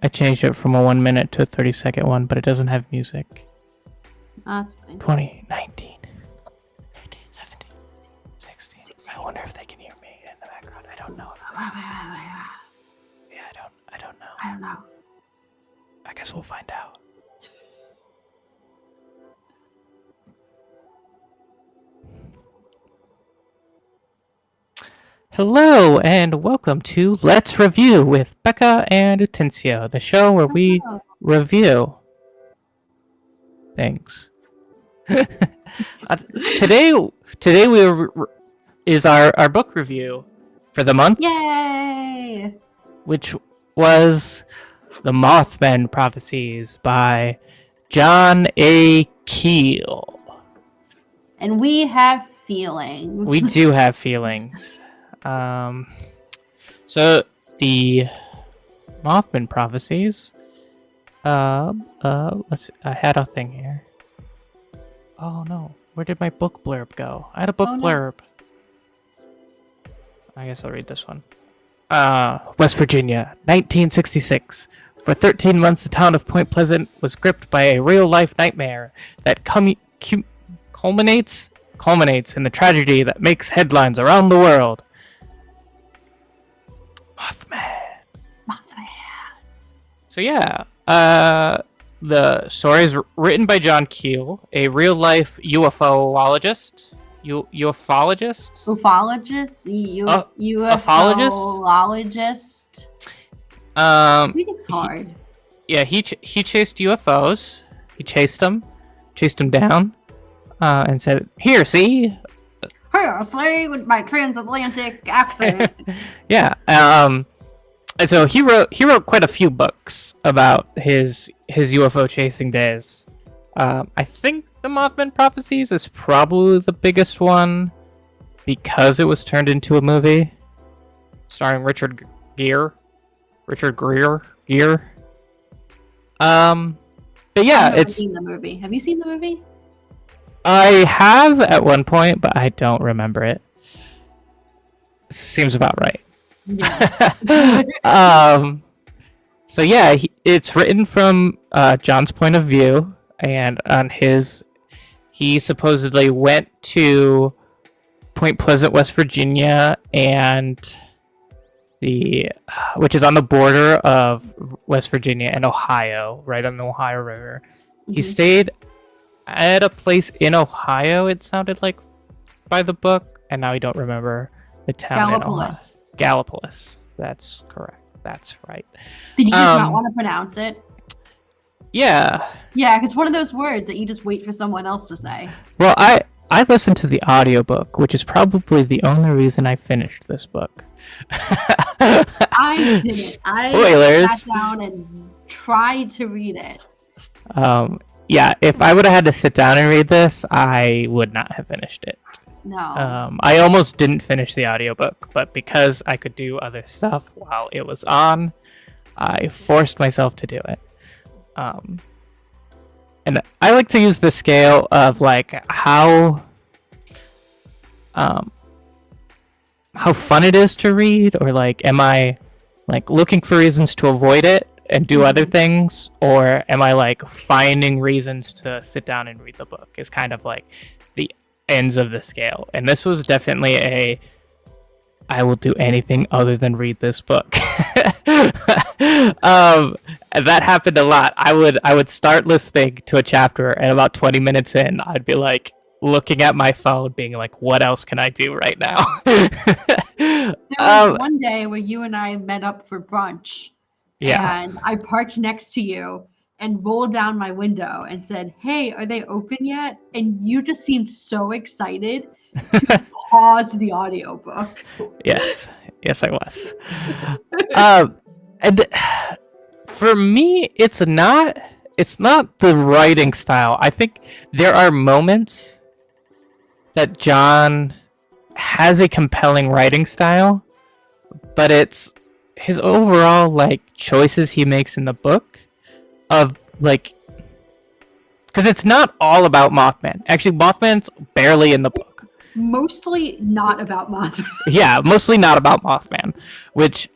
I changed it from a 1 minute to a 30-second one, but it doesn't have music. That's fine. 20, 19, 18, 17, 16. I wonder if they can hear me in the background. I don't know. Yeah, I don't know. I don't know. I guess we'll find out. Hello and welcome to Let's Review with Beccah and Uttensio, the show where we review things. Today is our book review for the month. Yay! Which was The Mothman Prophecies by John A. Keel. And we have feelings. We do have feelings. So the Mothman Prophecies. Let's see. I had a thing here. Oh no, where did my book blurb go? I had a book blurb. I guess I'll read this one. West Virginia, 1966. For 13 months, the town of Point Pleasant was gripped by a real-life nightmare that culminates in the tragedy that makes headlines around the world. Mothman. So yeah, the story is written by John Keel, a real-life ufologist. Ufologist? Ufologist. I think it's hard. He chased UFOs. He chased them down, and said, "Here, see." Here, see, with my transatlantic accent. Yeah. And so he wrote quite a few books about his UFO chasing days. I think The Mothman Prophecies is probably the biggest one because it was turned into a movie starring Richard Gere. But yeah, I've never seen the movie. Have you seen the movie? I have at one point, but I don't remember it. Seems about right. Yeah. So yeah, it's written from John's point of view, and he supposedly went to Point Pleasant, West Virginia, which is on the border of West Virginia and Ohio, right on the Ohio River. Mm-hmm. He stayed at a place in Ohio, it sounded like, by the book, and now I don't remember the town in Ohio. Gallipolis. That's correct. That's right. Did you just not want to pronounce it? Yeah. Yeah, it's one of those words that you just wait for someone else to say. Well, I listened to the audiobook, which is probably the only reason I finished this book. I didn't. Spoilers. I sat down and tried to read it. Yeah, if I would have had to sit down and read this, I would not have finished it. No. I almost didn't finish the audiobook, but because I could do other stuff while it was on, I forced myself to do it. And I like to use the scale of like how fun it is to read, or like am I like looking for reasons to avoid it and do other things, or am I like finding reasons to sit down and read the book is kind of like the ends of the scale. And this was definitely I will do anything other than read this book. That happened a lot. I would start listening to a chapter, and about 20 minutes in, I'd be like looking at my phone, being like, "What else can I do right now?" There was one day where you and I met up for brunch. Yeah. And I parked next to you and rolled down my window and said, "Hey, are they open yet?" And you just seemed so excited to pause the audiobook. Yes, I was. And for me, it's not the writing style. I think there are moments that John has a compelling writing style, but it's his overall like choices he makes in the book of like, because it's not all about Mothman. Actually, Mothman's barely in the book. Mostly not about Mothman. Yeah, mostly not about Mothman, which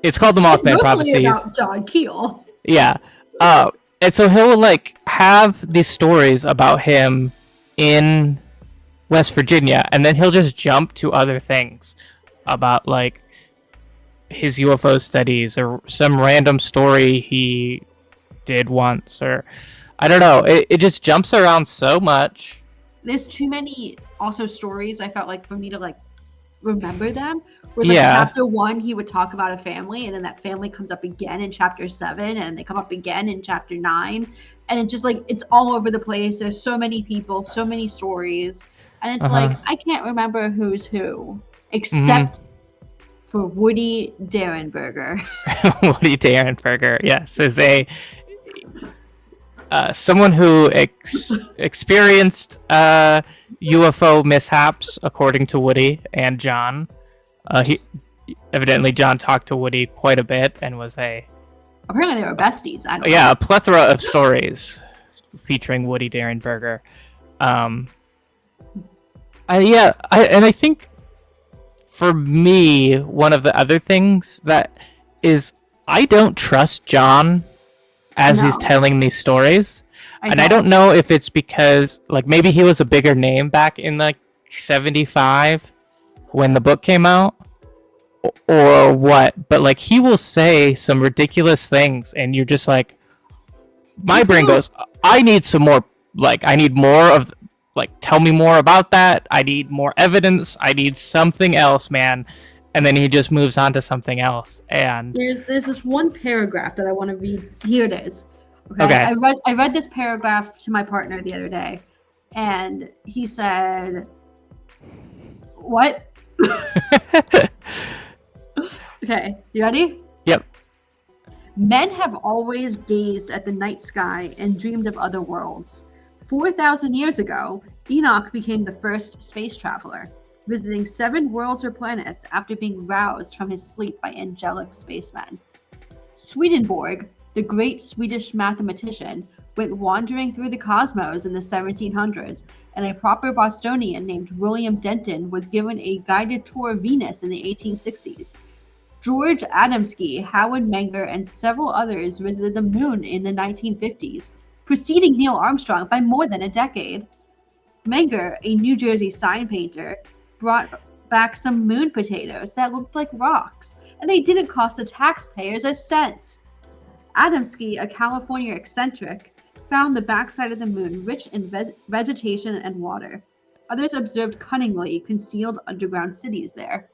It's called the It's Mothman mostly Prophecies. about John Keel. Yeah. And so he'll like have these stories about him in West Virginia, and then he'll just jump to other things about like his UFO studies or some random story he did once, or I don't know. It just jumps around so much. There's too many also stories I felt like for me to like remember them. Where like Yeah. chapter 1 he would talk about a family, and then that family comes up again in chapter 7, and they come up again in chapter 9, and it's just like it's all over the place. There's so many people, so many stories, and it's like I can't remember who's who except for Woody Derenberger. Woody Derenberger, yes, is a someone who experienced UFO mishaps, according to Woody and John. Evidently John talked to Woody quite a bit and was Apparently they were besties. I don't know. Yeah, a plethora of stories featuring Woody Derenberger. I think for me, one of the other things that is I don't trust John as he's telling these stories. I don't know if it's because like maybe he was a bigger name back in like 75 when the book came out or what, but like he will say some ridiculous things and you're just like my brain goes, I need some more, like I need more of like tell me more about that. I need more evidence. I need something else, man. And then he just moves on to something else. And there's this one paragraph that I want to read. Here it is. Okay. I read this paragraph to my partner the other day, and he said, "What?" Okay, you ready? Yep. Men have always gazed at the night sky and dreamed of other worlds. 4,000 years ago, Enoch became the first space traveler, visiting 7 worlds or planets after being roused from his sleep by angelic spacemen. Swedenborg, the great Swedish mathematician, went wandering through the cosmos in the 1700s, and a proper Bostonian named William Denton was given a guided tour of Venus in the 1860s. George Adamski, Howard Menger, and several others visited the moon in the 1950s, preceding Neil Armstrong by more than a decade. Menger, a New Jersey sign painter, brought back some moon potatoes that looked like rocks, and they didn't cost the taxpayers a cent. Adamski, a California eccentric, found the backside of the moon rich in vegetation and water. Others observed cunningly concealed underground cities there.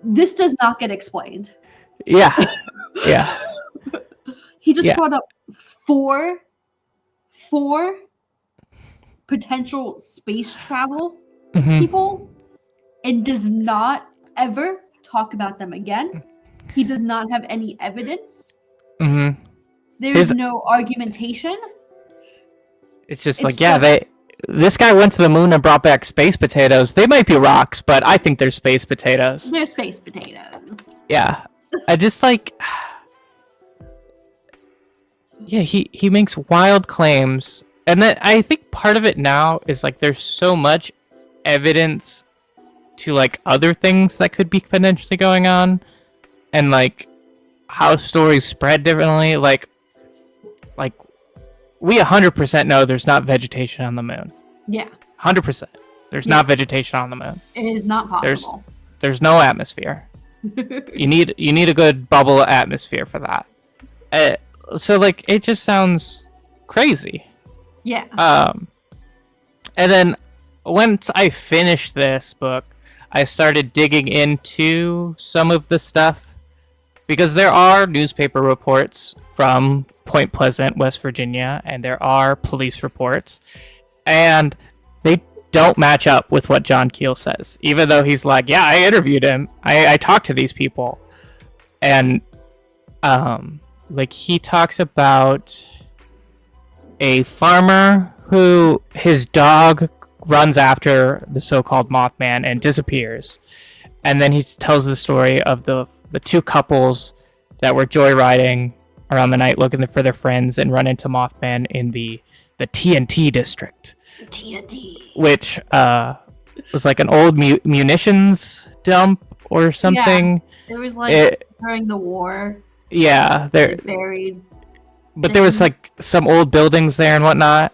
This does not get explained. Yeah. Yeah. He just brought up four potential space travel people and does not ever talk about them again. He does not have any evidence. There's no argumentation. It's just this guy went to the moon and brought back space potatoes. They might be rocks, but I think they're space potatoes. They're space potatoes. Yeah. I just like yeah, he makes wild claims. And then I think part of it now is like there's so much evidence to like other things that could be potentially going on, and like how stories spread differently. Like we 100% know there's not vegetation on the moon. Yeah. 100%. There's not vegetation on the moon. It is not possible. There's no atmosphere. You need a good bubble atmosphere for that. So like it just sounds crazy. Yeah. And then once I finished this book, I started digging into some of the stuff because there are newspaper reports from Point Pleasant, West Virginia, and there are police reports, and they don't match up with what John Keel says, even though he's like, yeah, I interviewed him. I talked to these people. And like he talks about a farmer who his dog runs after the so-called Mothman and disappears. And then he tells the story of the 2 couples that were joyriding around the night looking for their friends and run into Mothman in the TNT district. The TNT. Which was like an old munitions dump or something. It was like during the war. Yeah, They buried. but there was like some old buildings there and whatnot,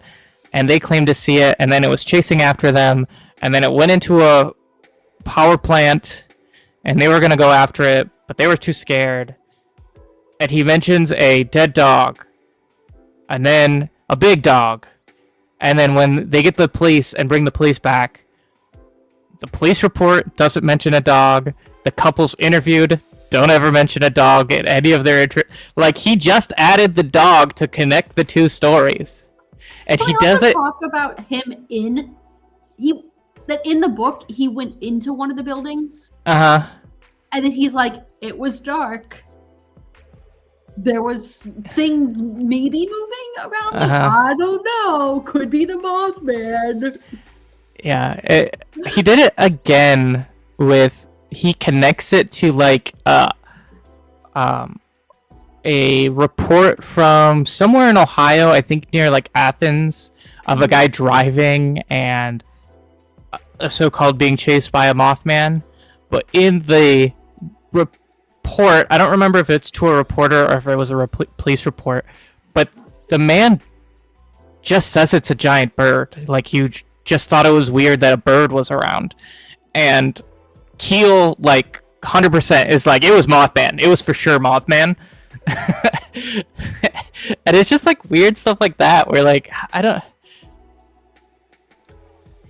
and they claimed to see it, and then it was chasing after them, and then it went into a power plant, and they were gonna go after it, but they were too scared. And he mentions a dead dog, and then a big dog, and then when they get the police and bring the police back, the police report doesn't mention a dog. The couples interviewed don't ever mention a dog in any of their like he just added the dog to connect the two stories, and he doesn't talk about him in the book he went into one of the buildings. And then he's like, it was dark. There was things maybe moving around. I don't know. Could be the Mothman. Yeah, he did it again with. He connects it to like a report from somewhere in Ohio, I think near like Athens, of a guy driving and a so-called being chased by a Mothman. But in the report, I don't remember if it's to a reporter or if it was a police report, but the man just says it's a giant bird. Like you just thought it was weird that a bird was around, and Keel, like, 100% is like, it was Mothman. It was for sure Mothman. And it's just, like, weird stuff like that where, like,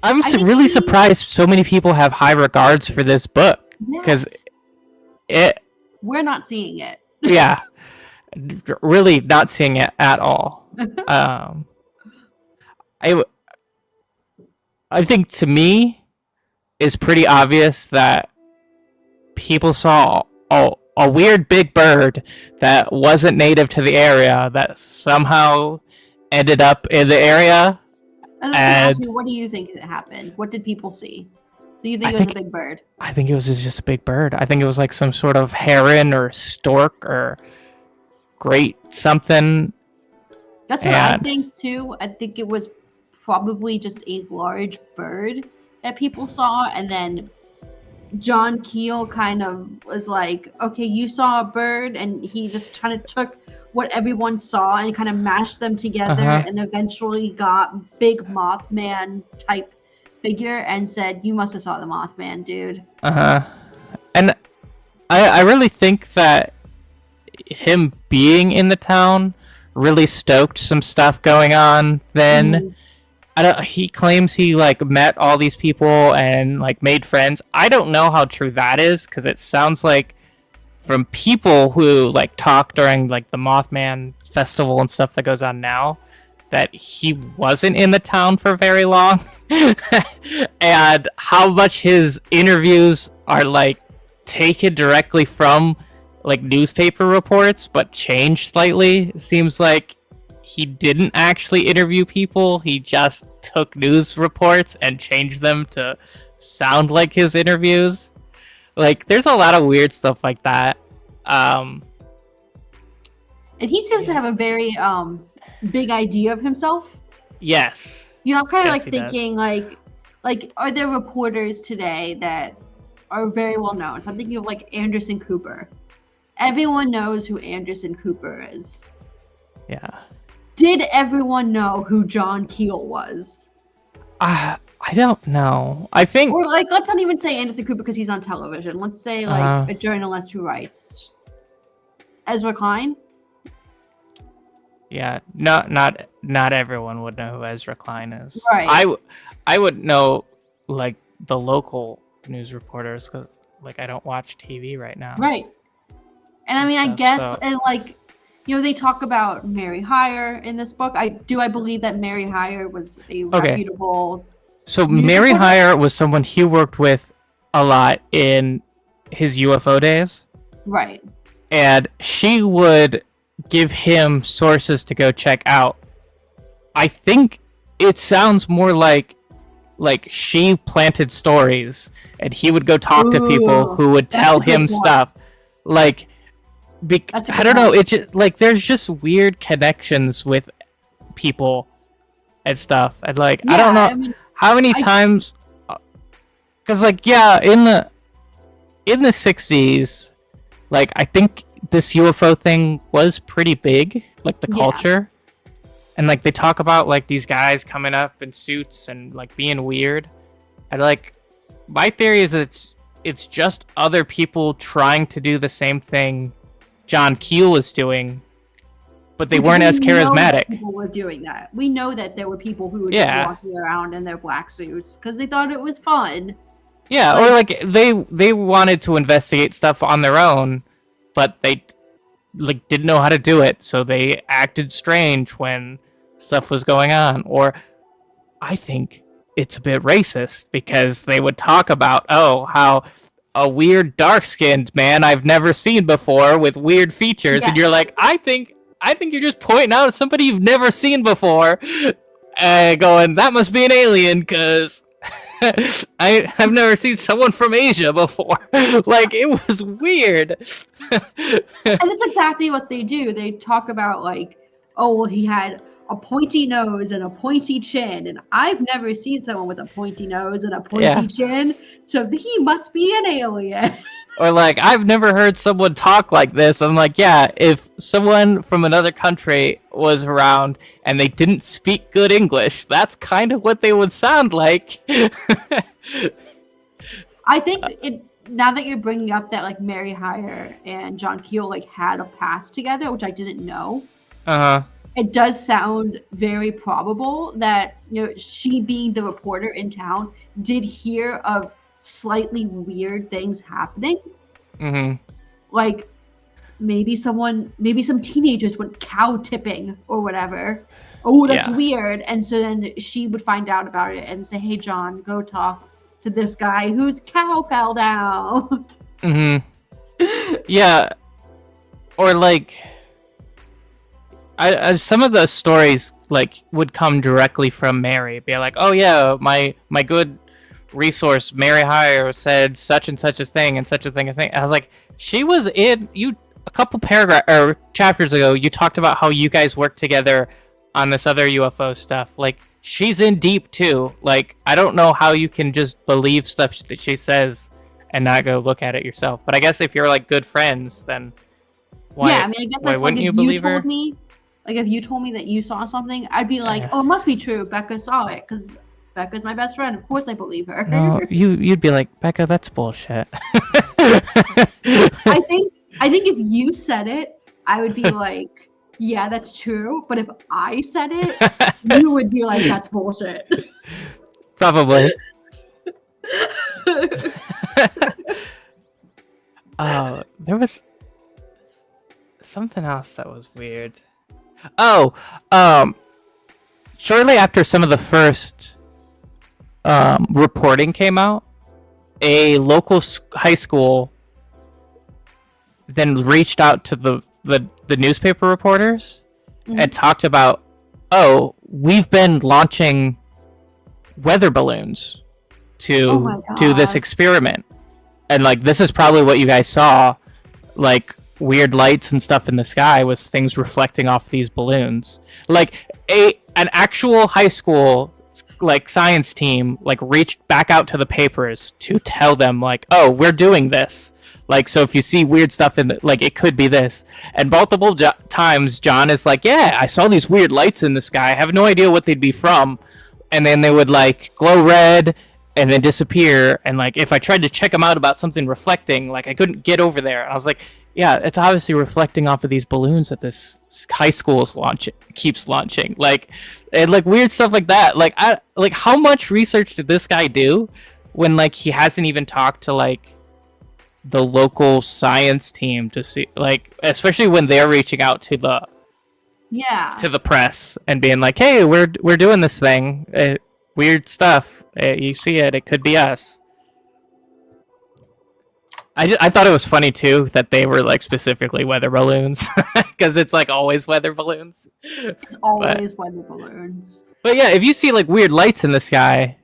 I'm really surprised so many people have high regards for this book. Because we're not seeing it. Yeah. Really not seeing it at all. I think, to me, it's pretty obvious that people saw a weird big bird that wasn't native to the area that somehow ended up in the area. And ask you, what do you think happened? What did people see? Do you think it was a big bird? I think it was just a big bird. I think it was like some sort of heron or stork or great something. That's what I think too. I think it was probably just a large bird that people saw, and then John Keel kind of was like, okay, you saw a bird, and he just kind of took what everyone saw and kind of mashed them together and eventually got big Mothman type figure and said, you must have saw the Mothman, dude. And I really think that him being in the town really stoked some stuff going on then. He claims he like met all these people and like made friends. I don't know how true that is, because it sounds like from people who like talk during like the Mothman festival and stuff that goes on now, that he wasn't in the town for very long. And how much his interviews are like taken directly from like newspaper reports but changed slightly. It seems like he didn't actually interview people. He just took news reports and changed them to sound like his interviews. Like, there's a lot of weird stuff like that. And he seems to have a very big idea of himself. Yes. You know, I'm kind of like thinking like are there reporters today that are very well known? So I'm thinking of like Anderson Cooper. Everyone knows who Anderson Cooper is. Yeah. Did everyone know who John Keel was? I don't know. I think... Or, like, let's not even say Anderson Cooper because he's on television. Let's say, like, a journalist who writes. Ezra Klein? Yeah, not everyone would know who Ezra Klein is. Right. I would know, like, the local news reporters because, like, I don't watch TV right now. Right. And, I mean, I guess, and, like... You know, they talk about Mary Hyre in this book. I believe that Mary Hyre was a reputable... So Mary Hyre was someone he worked with a lot in his UFO days. Right. And she would give him sources to go check out. I think it sounds more like she planted stories and he would go talk to people who would tell him stuff. Like... I don't know. It's just, like, there's just weird connections with people and stuff, and like I don't know how many times, because like in the 60s, Like, I think this UFO thing was pretty big, like the Yeah. culture. And like they talk about like these guys coming up in suits and like being weird. And like my theory is it's just other people trying to do the same thing John Keel was doing, but they weren't as We know that charismatic. people were doing that. We know that there were people who were just Yeah. walking around in their black suits because they thought it was fun. Yeah, or like they wanted to investigate stuff on their own, but they like didn't know how to do it, so they acted strange when stuff was going on. Or I think it's a bit racist because they would talk about, oh, how a weird dark-skinned man I've never seen before with weird features, and you're like, I think you're just pointing out somebody you've never seen before, going, that must be an alien because I've never seen someone from Asia before. Like, it was weird. And it's exactly what they do. They talk about like, oh, well, he had a pointy nose and a pointy chin, and I've never seen someone with a pointy nose and a pointy chin, so he must be an alien. Or like, I've never heard someone talk like this. I'm like, yeah, if someone from another country was around and they didn't speak good English, that's kind of what they would sound like. I think now that you're bringing up that like Mary Hyre and John Keel like had a past together, which I didn't know. It does sound very probable that, you know, she being the reporter in town did hear of slightly weird things happening. Like maybe some teenagers went cow tipping or whatever. Oh, that's weird. And so then she would find out about it and say, hey, John, go talk to this guy whose cow fell down. Yeah. Or like, I some of the stories like would come directly from Mary, be like, oh yeah, my good resource Mary Hyre said such and such a thing and such a thing. I was like, she was in you a couple paragraph or chapters ago. You talked about how you guys worked together on this other UFO stuff. Like, she's in deep too. Like, I don't know how you can just believe stuff that she says and not go look at it yourself. But I guess if you're like good friends, then why? Yeah, I mean, I guess that's like if you told me. Like, if you told me that you saw something, I'd be like, oh, it must be true. Beccah saw it, because Beccah's my best friend. Of course I believe her. No, you'd be like, Beccah, that's bullshit. I think if you said it, I would be like, yeah, that's true. But if I said it, you would be like, that's bullshit. Probably. Oh, there was something else that was weird. Oh, shortly after some of the first reporting came out, a local high school then reached out to the newspaper reporters and talked about, oh, we've been launching weather balloons to do this experiment, and like this is probably what you guys saw, like weird lights and stuff in the sky was things reflecting off these balloons. Like an actual high school like science team like reached back out to the papers to tell them like, oh, we're doing this. Like, so if you see weird stuff in like, it could be this. And multiple times John is like, yeah, I saw these weird lights in the sky. I have no idea what they'd be from. And then they would like glow red and then disappear. And like, if I tried to check them out about something reflecting, like I couldn't get over there. And I was like, yeah, it's obviously reflecting off of these balloons that this high school is keeps launching. Like, and like weird stuff like that. Like, how much research did this guy do when like he hasn't even talked to like the local science team to see, like, especially when they're reaching out to the press and being like, hey, we're doing this thing, weird stuff. You see it? It could be us. I thought it was funny too that they were like specifically weather balloons because it's like always weather balloons. It's always weather balloons. But yeah, if you see like weird lights in the sky,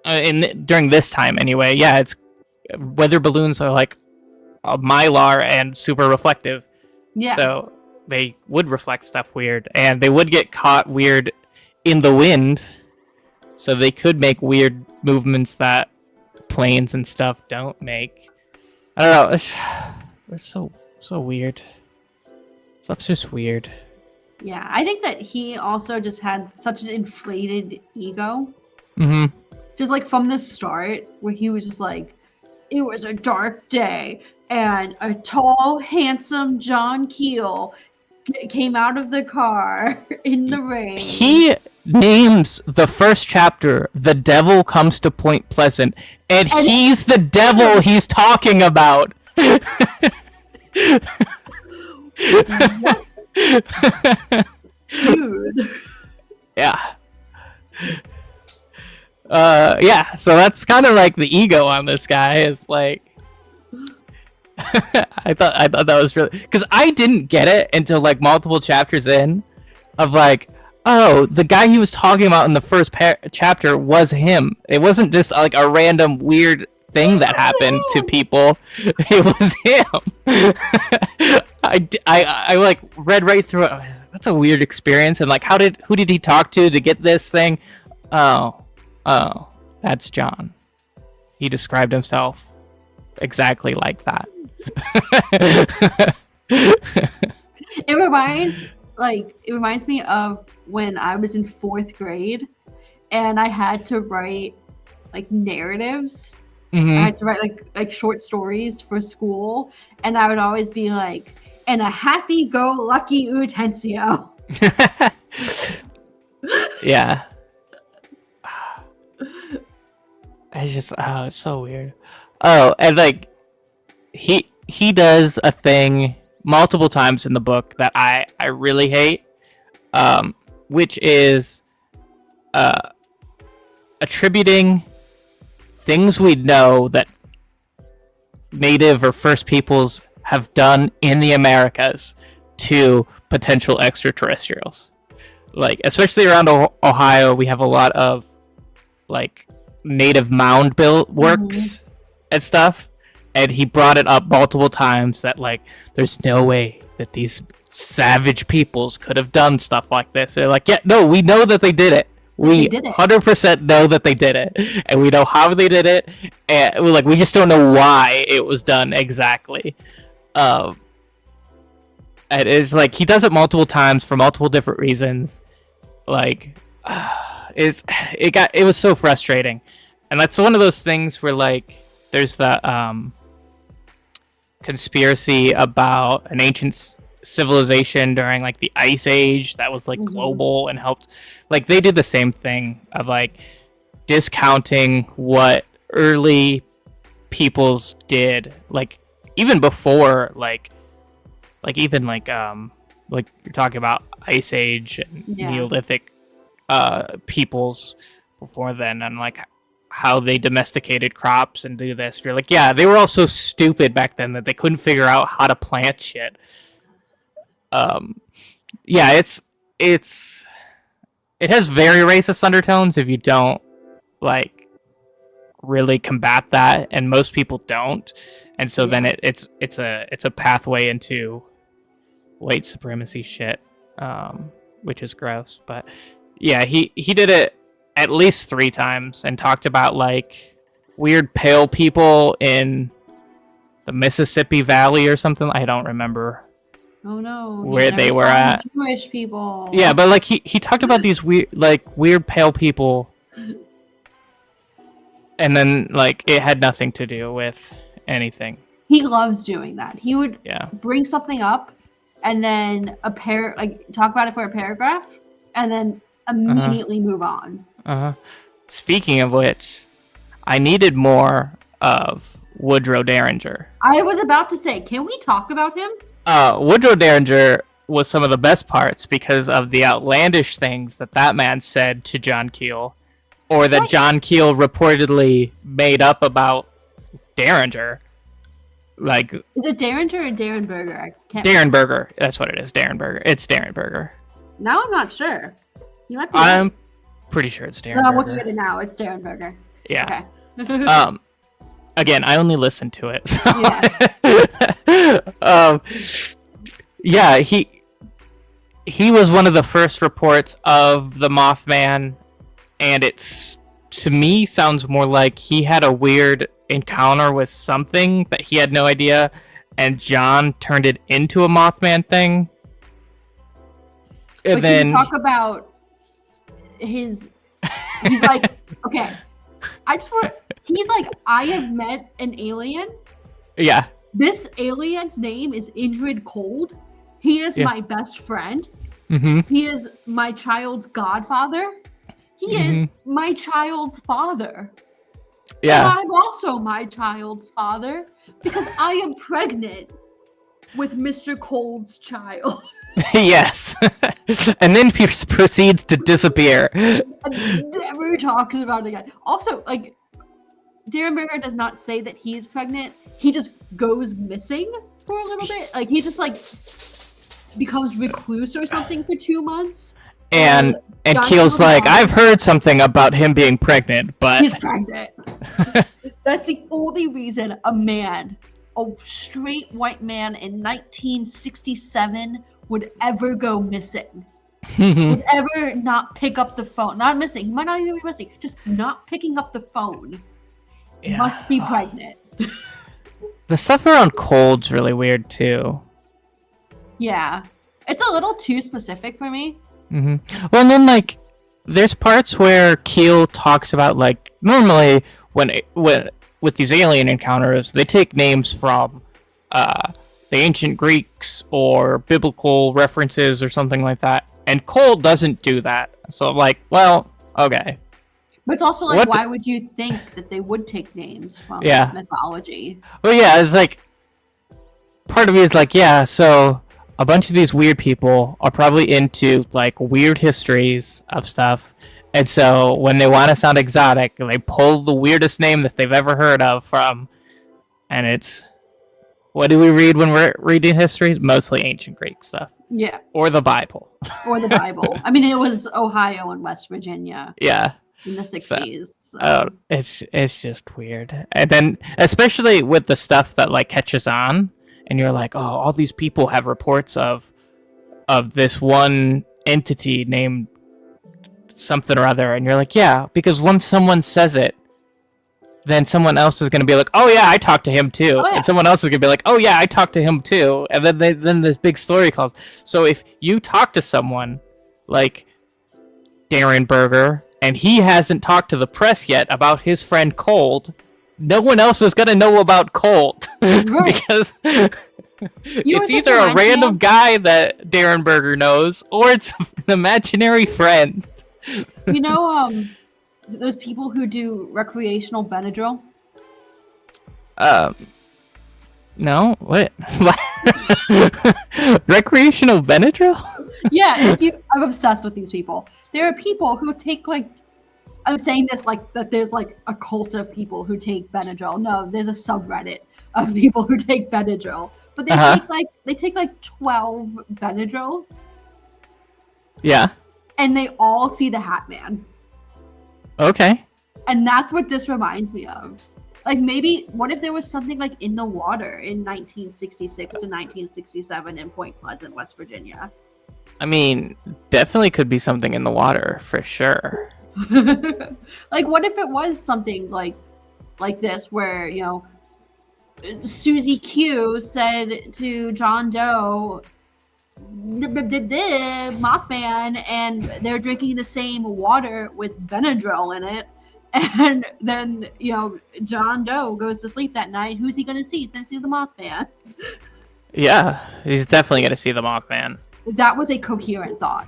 during this time anyway, yeah, it's weather balloons are like a mylar and super reflective. Yeah. So they would reflect stuff weird, and they would get caught weird in the wind, so they could make weird movements that planes and stuff don't make. I don't know. It's so weird. Stuff's just weird. Yeah, I think that he also just had such an inflated ego. Mm-hmm. Just like from the start, where he was just like, it was a dark day, and a tall, handsome John Keel came out of the car in the rain. He names the first chapter "The Devil Comes to Point Pleasant," and he's the devil he's talking about. Dude. Yeah. Yeah, so that's kind of like the ego on this guy is like I thought that was really, because I didn't get it until like multiple chapters in of like, oh, the guy he was talking about in the first chapter was him. It wasn't just like a random weird thing that happened to people. It was him. I like read right through it. That's a weird experience. And like, who did he talk to get this thing? Oh, that's John. He described himself exactly like that. It reminds me of when I was in 4th grade and I had to write like narratives. Mm-hmm. I had to write like short stories for school, and I would always be like, and a happy-go-lucky Uttensio. Yeah. It's just, it's so weird. Oh, and like he does a thing multiple times in the book that I really hate, which is attributing things we know that Native or First Peoples have done in the Americas to potential extraterrestrials. Like, especially around Ohio, we have a lot of like native mound built works and stuff, and he brought it up multiple times that like there's no way that these savage peoples could have done stuff like this. They're like, yeah, no, we know that they did it. We 100% know that they did it, and we know how they did it, and we just don't know why it was done exactly. And it's like he does it multiple times for multiple different reasons. Like, it was so frustrating, and that's one of those things where like there's the conspiracy about an ancient civilization during like the Ice Age that was like global and helped. Like they did the same thing of like discounting what early peoples did, like even before like even like you're talking about Ice Age and Neolithic peoples before then, and like how they domesticated crops and do this. You're like, yeah, they were all so stupid back then that they couldn't figure out how to plant shit. Yeah, it has very racist undertones if you don't like really combat that, and most people don't, and so then it's a pathway into white supremacy shit, which is gross. But yeah, he did it at least 3 times and talked about like weird pale people in the Mississippi Valley or something. I don't remember. Oh no! Where they were at. Jewish people. Yeah, but like he talked about these weird pale people, and then like it had nothing to do with anything. He loves doing that. He would bring something up, and then talk about it for a paragraph, and then immediately move on. Speaking of which, I needed more of Woodrow Derringer. I was about to say, can we talk about him? Woodrow Derringer was some of the best parts because of the outlandish things that man said to John Keel, or that John Keel reportedly made up about Derringer. Like, is it Derringer or Derenberger? I can't. Derenberger. That's what it is. Derenberger. It's Derenberger. Now I'm not sure. You might be. I'm pretty sure it's Derenberger. No, I'm looking at it now. It's Derenberger. Yeah. Okay. Again, I only listened to it. So. Yeah. He was one of the first reports of the Mothman, and it's, to me, sounds more like he had a weird encounter with something that he had no idea, and John turned it into a Mothman thing. And but then can you talk about he's like, okay, he's like, I have met an alien. yeah. This alien's name is Indrid Cold. He is my best friend. Mm-hmm. He is my child's godfather. He is my child's father. Yeah. And I'm also my child's father because I am pregnant with Mr. Cold's child. Yes. And then he proceeds to disappear. And never talks about it again. Also, like, Darren Berger does not say that he's pregnant. He just goes missing for a little bit. Like, he just, like, becomes recluse or something for 2 months. And Keel's like, I've heard something about him being pregnant, but... He's pregnant. That's the only reason a straight white man in 1967 would ever go missing. Would ever not pick up the phone. Not missing. He might not even be missing. Just not picking up the phone. Yeah. Must be pregnant. The stuff around Cold's really weird, too. Yeah. It's a little too specific for me. Well, and then, like, there's parts where Keel talks about, like, normally when with these alien encounters, they take names from the ancient Greeks or biblical references or something like that. And Cold doesn't do that. So I'm like, well, okay. But it's also like, why would you think that they would take names from mythology? Well, yeah, it's like, part of me is like, yeah, so a bunch of these weird people are probably into, like, weird histories of stuff. And so when they want to sound exotic, they pull the weirdest name that they've ever heard of from. And it's... What do we read when we're reading histories? Mostly ancient Greek stuff. Yeah. Or the Bible. Or the Bible. I mean, it was Ohio and West Virginia. Yeah. In the 60s. So. It's just weird. And then, especially with the stuff that, like, catches on, and you're like, oh, all these people have reports of this one entity named something or other, and you're like, yeah, because once someone says it, then someone else is going to be like, oh yeah, I talked to him too. And someone else is going to be like, oh yeah, I talked to him too. And then this big story calls. So if you talk to someone like Darren Berger, and he hasn't talked to the press yet about his friend Cold, no one else is going to know about Cold. Because it's either a random guy that Darren Berger knows, or it's an imaginary friend. You know, those people who do recreational Benadryl? No, what? Recreational Benadryl? Yeah, I'm obsessed with these people. There are people who take, like, I'm saying this like that there's like a cult of people who take Benadryl. No, there's a subreddit of people who take Benadryl. But they take like 12 Benadryl. Yeah. And they all see the Hat Man. Okay. And that's what this reminds me of. Like, maybe, what if there was something like in the water in 1966 to 1967 in Point Pleasant, West Virginia? I mean, definitely could be something in the water, for sure. Like, what if it was something like this, where, you know, Susie Q said to John Doe, Mothman, and they're drinking the same water with Benadryl in it, and then, you know, John Doe goes to sleep that night. Who's he going to see? He's going to see the Mothman. Yeah, he's definitely going to see the Mothman. That was a coherent thought.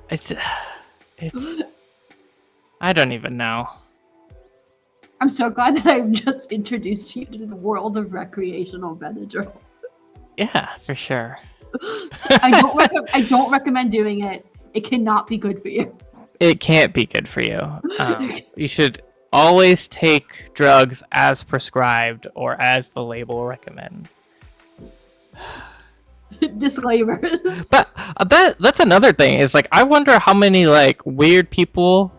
It's I don't even know. I'm so glad that I've just introduced you to the world of recreational Benadryl. Yeah, for sure. I don't recommend doing it. It cannot be good for you. It can't be good for you. You should always take drugs as prescribed or as the label recommends. Disclaimers. But that's another thing. Is like, I wonder how many like weird people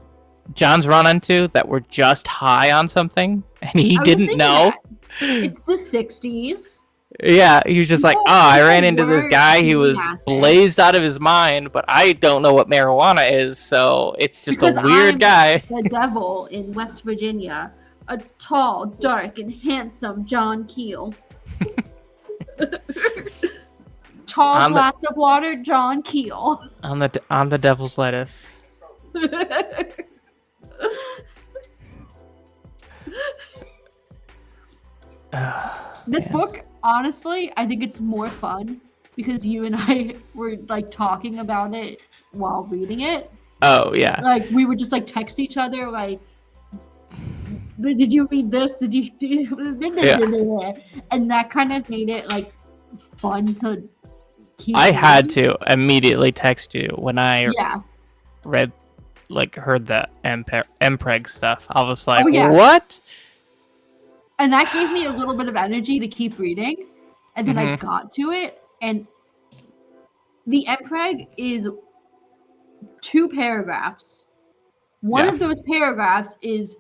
John's run into that were just high on something and he didn't know. It's the 60s. Yeah, he was just like, I ran into this guy. He was blazed out of his mind, but I don't know what marijuana is, so it's just a weird guy. The devil in West Virginia. a tall, dark, and handsome John Keel. Tall glass of water, John Keel. On the devil's lettuce. This book, honestly, I think it's more fun because you and I were like talking about it while reading it. Oh yeah. Like we would just like text each other like, "Did you read this? Did you?" Yeah. And that kind of made it like fun to keep. I had to immediately text you when I heard the Mpreg stuff. I was like, what? And that gave me a little bit of energy to keep reading. And then I got to it, and the Mpreg is 2 paragraphs. One of those paragraphs is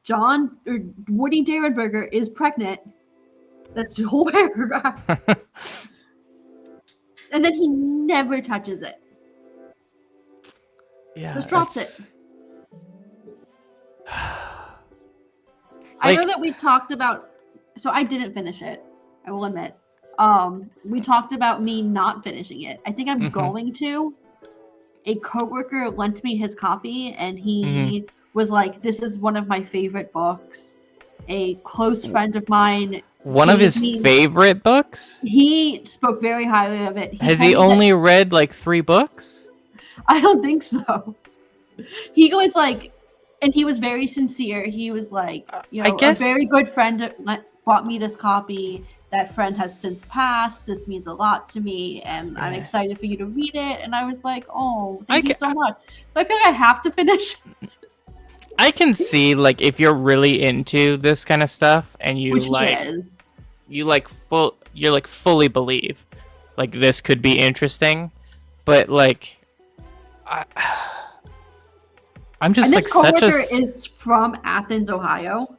Woody Derenberger is pregnant. That's the whole paragraph. And then he never touches it. Yeah. Just drops it. I know that we talked about, so I didn't finish it, I will admit. We talked about me not finishing it. I think I'm going to. A coworker lent me his copy, and he was like, "This is one of my favorite books." A close friend of mine. One of his favorite books? He spoke very highly of it. Has he only read like 3 books? I don't think so. He was like, and he was very sincere. He was like, a very good friend bought me this copy. That friend has since passed. This means a lot to me, and I'm excited for you to read it. And I was like, oh, thank you so much. So I feel like I have to finish it. I can see, like, if you're really into this kind of stuff and you fully believe, like, this could be interesting, but like, I'm just and like this coworker is from Athens, Ohio.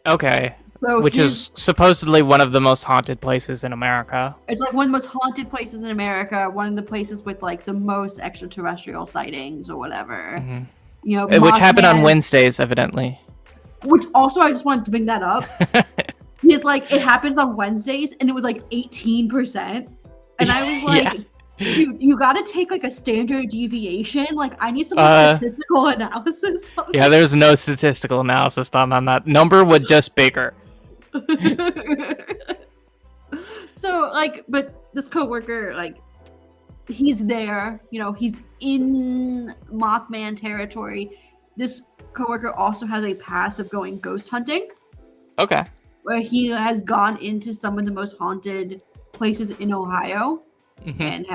Okay. So which is supposedly one of the most haunted places in America. It's like one of the most haunted places in America, one of the places with like the most extraterrestrial sightings or whatever. Which happened on Wednesdays, evidently. Which also, I just wanted to bring that up. He's like, it happens on Wednesdays, and it was like 18%. And I was like, dude, you gotta take like a standard deviation. Like, I need some statistical analysis. Yeah, there's no statistical analysis done on that. Number was just bigger. So, like, but this coworker, like, he's there, he's in Mothman territory. This coworker also has a past of going ghost hunting. Okay. Where he has gone into some of the most haunted places in Ohio and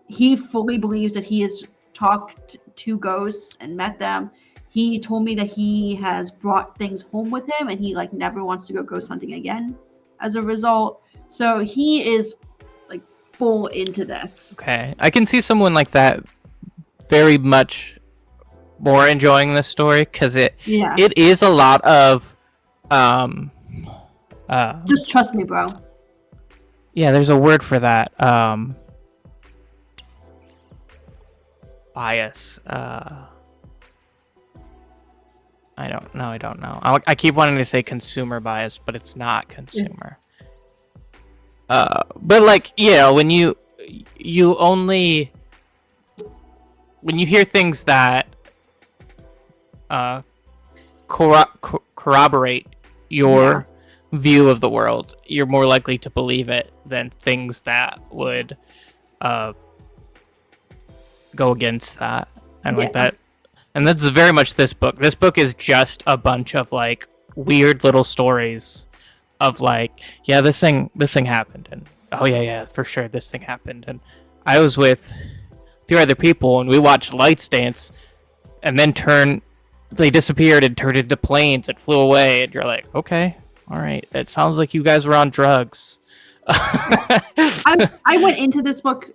he fully believes that he has talked to ghosts and met them. He told me that he has brought things home with him and he like never wants to go ghost hunting again as a result. So he is like full into this. Okay. I can see someone like that very much more enjoying this story because it is a lot of just trust me, bro. Yeah, there's a word for that. Bias. I don't know. I keep wanting to say consumer bias, but it's not consumer. But like, when you hear things that corroborate your view of the world, you're more likely to believe it than things that would go against that and like that. And that's very much this book. This book is just a bunch of like weird little stories of like, this thing happened, and oh yeah, for sure this thing happened, and I was with 3 other people and we watched lights dance, and then they disappeared and turned into planes and flew away, and you're like, okay, all right, it sounds like you guys were on drugs. I went into this book.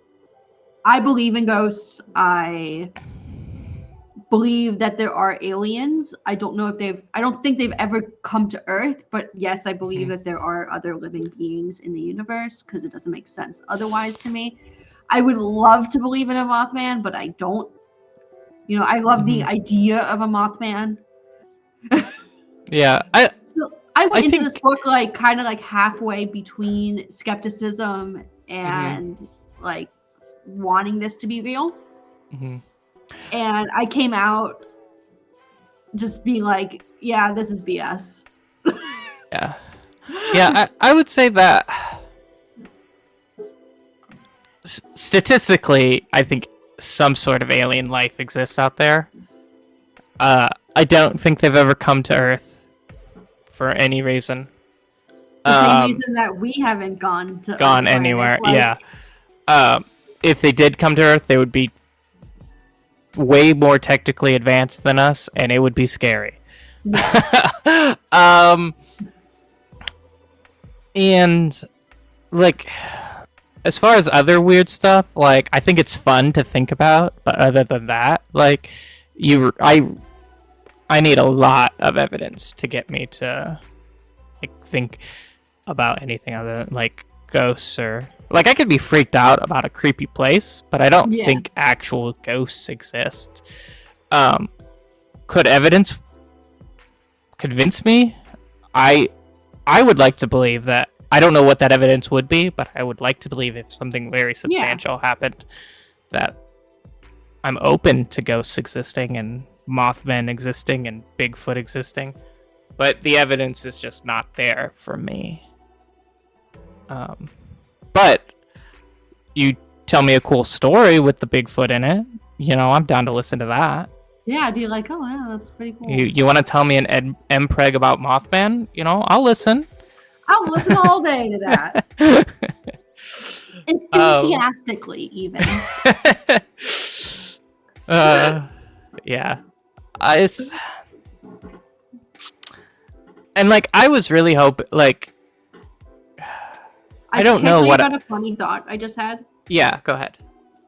I believe in ghosts. I believe that there are aliens. I don't think they've ever come to Earth, but yes, I believe that there are other living beings in the universe because it doesn't make sense otherwise to me. I would love to believe in a Mothman, but I don't. I love the idea of a Mothman. Yeah, So I went I into this think book like kind of like halfway between skepticism mhm, and like wanting this to be real. mhm, And I came out just being like, yeah, this is BS. yeah. Yeah, I would say that statistically, I think some sort of alien life exists out there. I don't think they've ever come to Earth for any reason. The same Um, reason that we haven't gone to gone Earth, where anywhere. it's like, Yeah. If they did come to Earth, they would be way more technically advanced than us, and it would be scary. yeah, um, and like, as far as other weird stuff, like I think it's fun to think about, but other than that, like I need a lot of evidence to get me to like think about anything other than like ghosts or like I could be freaked out about a creepy place, but I don't yeah, think actual ghosts exist. Um, could evidence convince me? I I would like to believe that. I don't know what that evidence would be, but I would like to believe if something very yeah, substantial happened, that I'm open to ghosts existing and Mothman existing and Bigfoot existing. But the evidence is just not there for me. Um, but you tell me a cool story with the Bigfoot in it, I'm down to listen to that. yeah. I'd be like, oh yeah, that's pretty cool. You want to tell me an MPreg about Mothman? I'll listen. I'll listen all day to that, enthusiastically, even. Yeah. It's and like I was really hoping like I don't can know tell you what. about a funny thought I just had. Yeah, go ahead.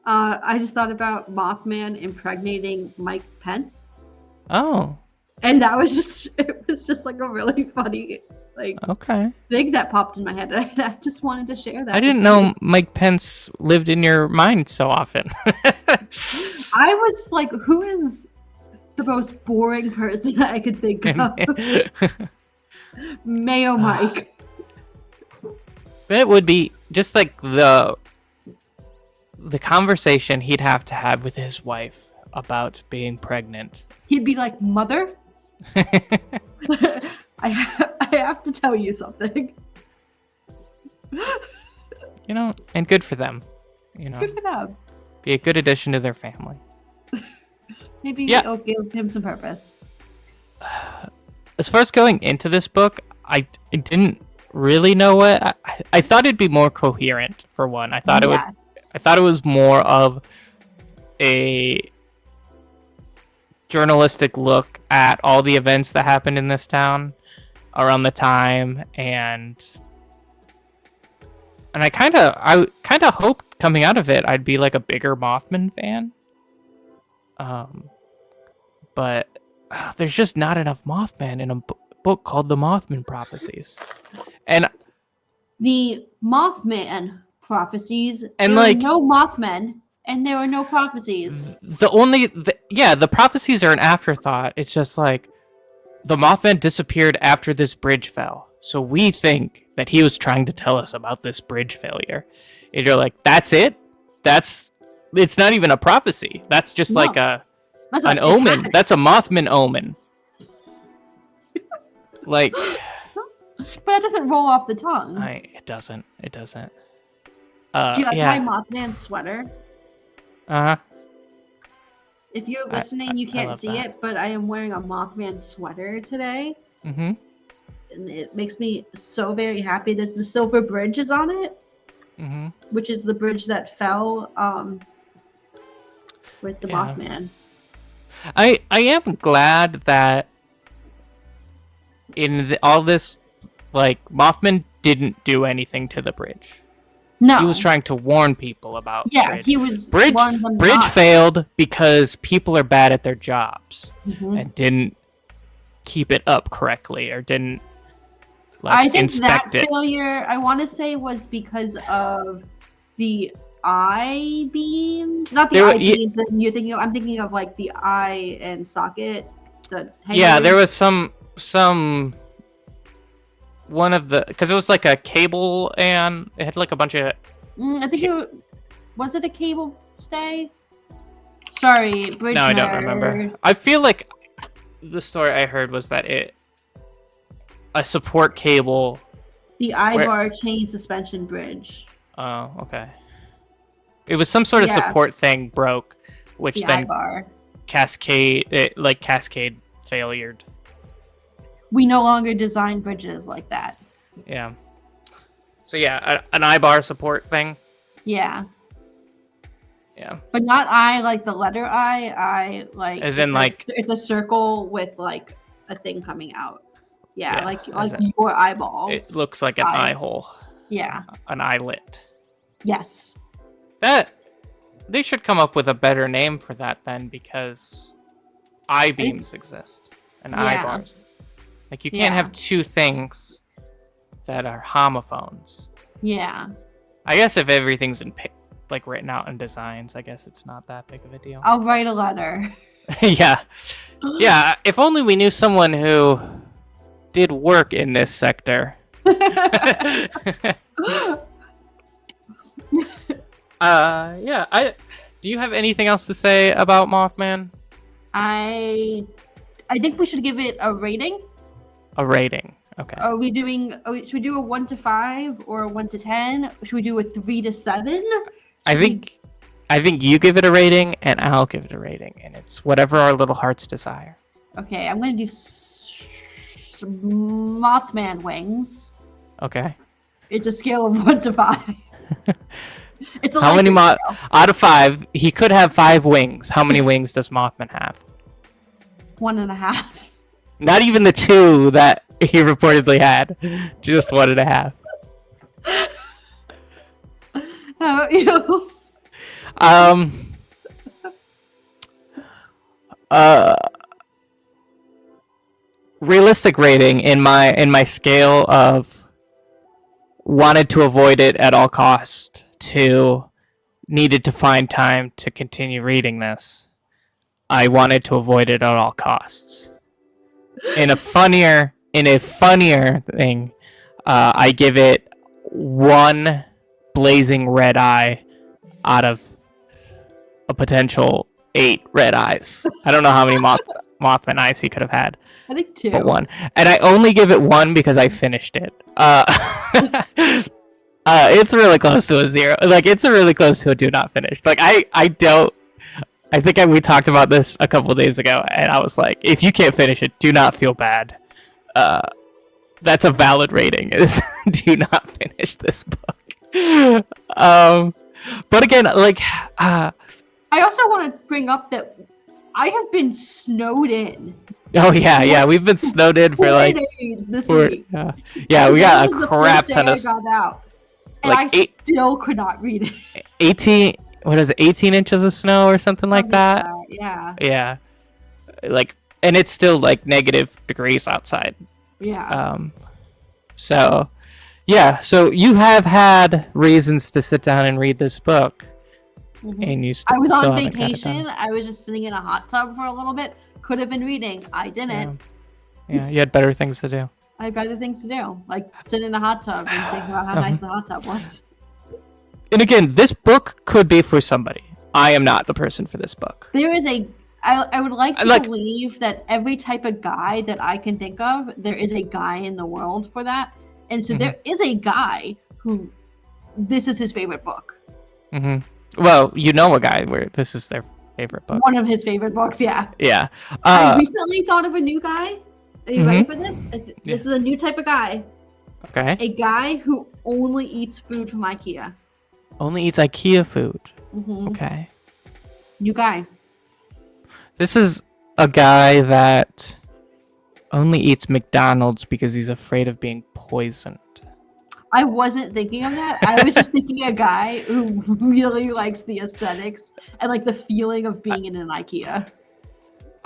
I just thought about Mothman impregnating Mike Pence, Oh, and that was just like a really funny like okay. thing that popped in my head. I just wanted to share that. I didn't with know you. Mike Pence lived in your mind so often. I was like, who is the most boring person I could think of? Mayo Mike. It would be just like the conversation he'd have to have with his wife about being pregnant. He'd be like, "Mother, I have to tell you something." And good for them. Good for them. Be a good addition to their family. Maybe Yeah. it'll give him some purpose. As far as going into this book, I didn't really know what I thought it'd be more coherent for one. I thought Yes. it was more of a journalistic look at all the events that happened in this town around the time, and I kind of hoped coming out of it I'd be like a bigger Mothman fan. But there's just not enough Mothman in a book called The Mothman Prophecies. And The Mothman Prophecies. And, there like- were no Mothmen, and there were no prophecies. the prophecies are an afterthought. It's just like the Mothman disappeared after this bridge fell. So we think that he was trying to tell us about this bridge failure. And you're like, that's it? It's not even a prophecy. That's just No. like That's an it's omen. happening. That's a Mothman omen. Like, But that doesn't roll off the tongue. it doesn't. Do you like Yeah. my Mothman sweater? Uh-huh. If you're listening, you I can't love see that. it, but I am wearing a Mothman sweater today, Mm-hmm. and it makes me so very happy. There's the silver bridge is on it, Mm-hmm. which is the bridge that fell with the Yeah. Mothman. I am glad that in all this, like, Mothman didn't do anything to the bridge. No, He was trying to warn people about yeah, bridge. he was Bridge warning them bridge not. failed because people are bad at their jobs Mhm. and didn't keep it up correctly or didn't I think inspect that it. failure, I want to say, was because of the eye beams. Not the There were- eye beams that you're thinking of. I'm thinking of like the eye and socket. The Yeah, there hangers. was some one of the because it was like a cable and it had like a bunch of I think was it a cable stay? Sorry, bridge no, I don't nerd. remember. I feel like the story I heard was that a support cable. The I-bar chain suspension bridge. Oh, okay. It was some sort of support thing broke, which then I-bar. cascade failured. We no longer design bridges like that. Yeah. So yeah, an I-bar support thing. Yeah. Yeah. But not I like the letter I like as in like it's a circle with like a thing coming out. Yeah, like in, your eyeballs. It looks like an eye hole. Yeah. An eyelet. Yes. That they should come up with a better name for that then, because eye beams exist and eye bars. Like you can't have two things that are homophones. Yeah. I guess if everything's like written out in designs, I guess it's not that big of a deal. I'll write a letter. Yeah. Yeah, if only we knew someone who did work in this sector. Yeah, do you have anything else to say about Mothman? I think we should give it a rating. A rating. Okay. Should we do a 1 to 5 or a 1 to 10? Should we do a 3 to 7? I think you give it a rating and I'll give it a rating, and it's whatever our little hearts desire. Okay, I'm gonna do Mothman wings. Okay. It's a scale of 1 to 5. It's a how many scale. Out of 5? He could have 5 wings. How many wings does Mothman have? 1.5. Not even the 2 that he reportedly had. Just 1.5. How about you? Realistic rating in my scale of wanted to avoid it at all costs to needed to find time to continue reading this. I wanted to avoid it at all costs. In a funnier thing, I give it 1 blazing red eye out of a potential 8 red eyes. I don't know how many Mothman eyes he could have had. I think 2. But 1. And I only give it 1 because I finished it. It's really close to a 0. Like, it's really close to a do not finish. Like, I think we talked about this a couple of days ago, and I was like, if you can't finish it, do not feel bad. That's a valid rating, is do not finish this book. But again, like... I also want to bring up that I have been snowed in. Oh, yeah, we've been snowed in for like... 4 days this week. Yeah, we got a crap ton of... I got out, and like I still could not read it. 18... What is it, 18 inches of snow or something like that? Yeah. Yeah. Like, and it's still like negative degrees outside. Yeah. So, yeah. So you have had reasons to sit down and read this book, and you I was on vacation. I was just sitting in a hot tub for a little bit. Could have been reading. I didn't. Yeah, you had better things to do. I had better things to do, like sit in a hot tub and think about how nice the hot tub was. And again, this book could be for somebody. I am not the person for this book. There is I would like to believe that every type of guy that I can think of, there is a guy in the world for that. And so there is a guy who, this is his favorite book. Well, you know a guy where this is their favorite book. One of his favorite books, yeah. Yeah. I recently thought of a new guy. Are you ready for this? This is a new type of guy. Okay. A guy who only eats food from IKEA. Only eats IKEA food. Okay. New guy. This is a guy that only eats McDonald's because he's afraid of being poisoned. I wasn't thinking of that. I was just thinking a guy who really likes the aesthetics and like the feeling of being in an IKEA.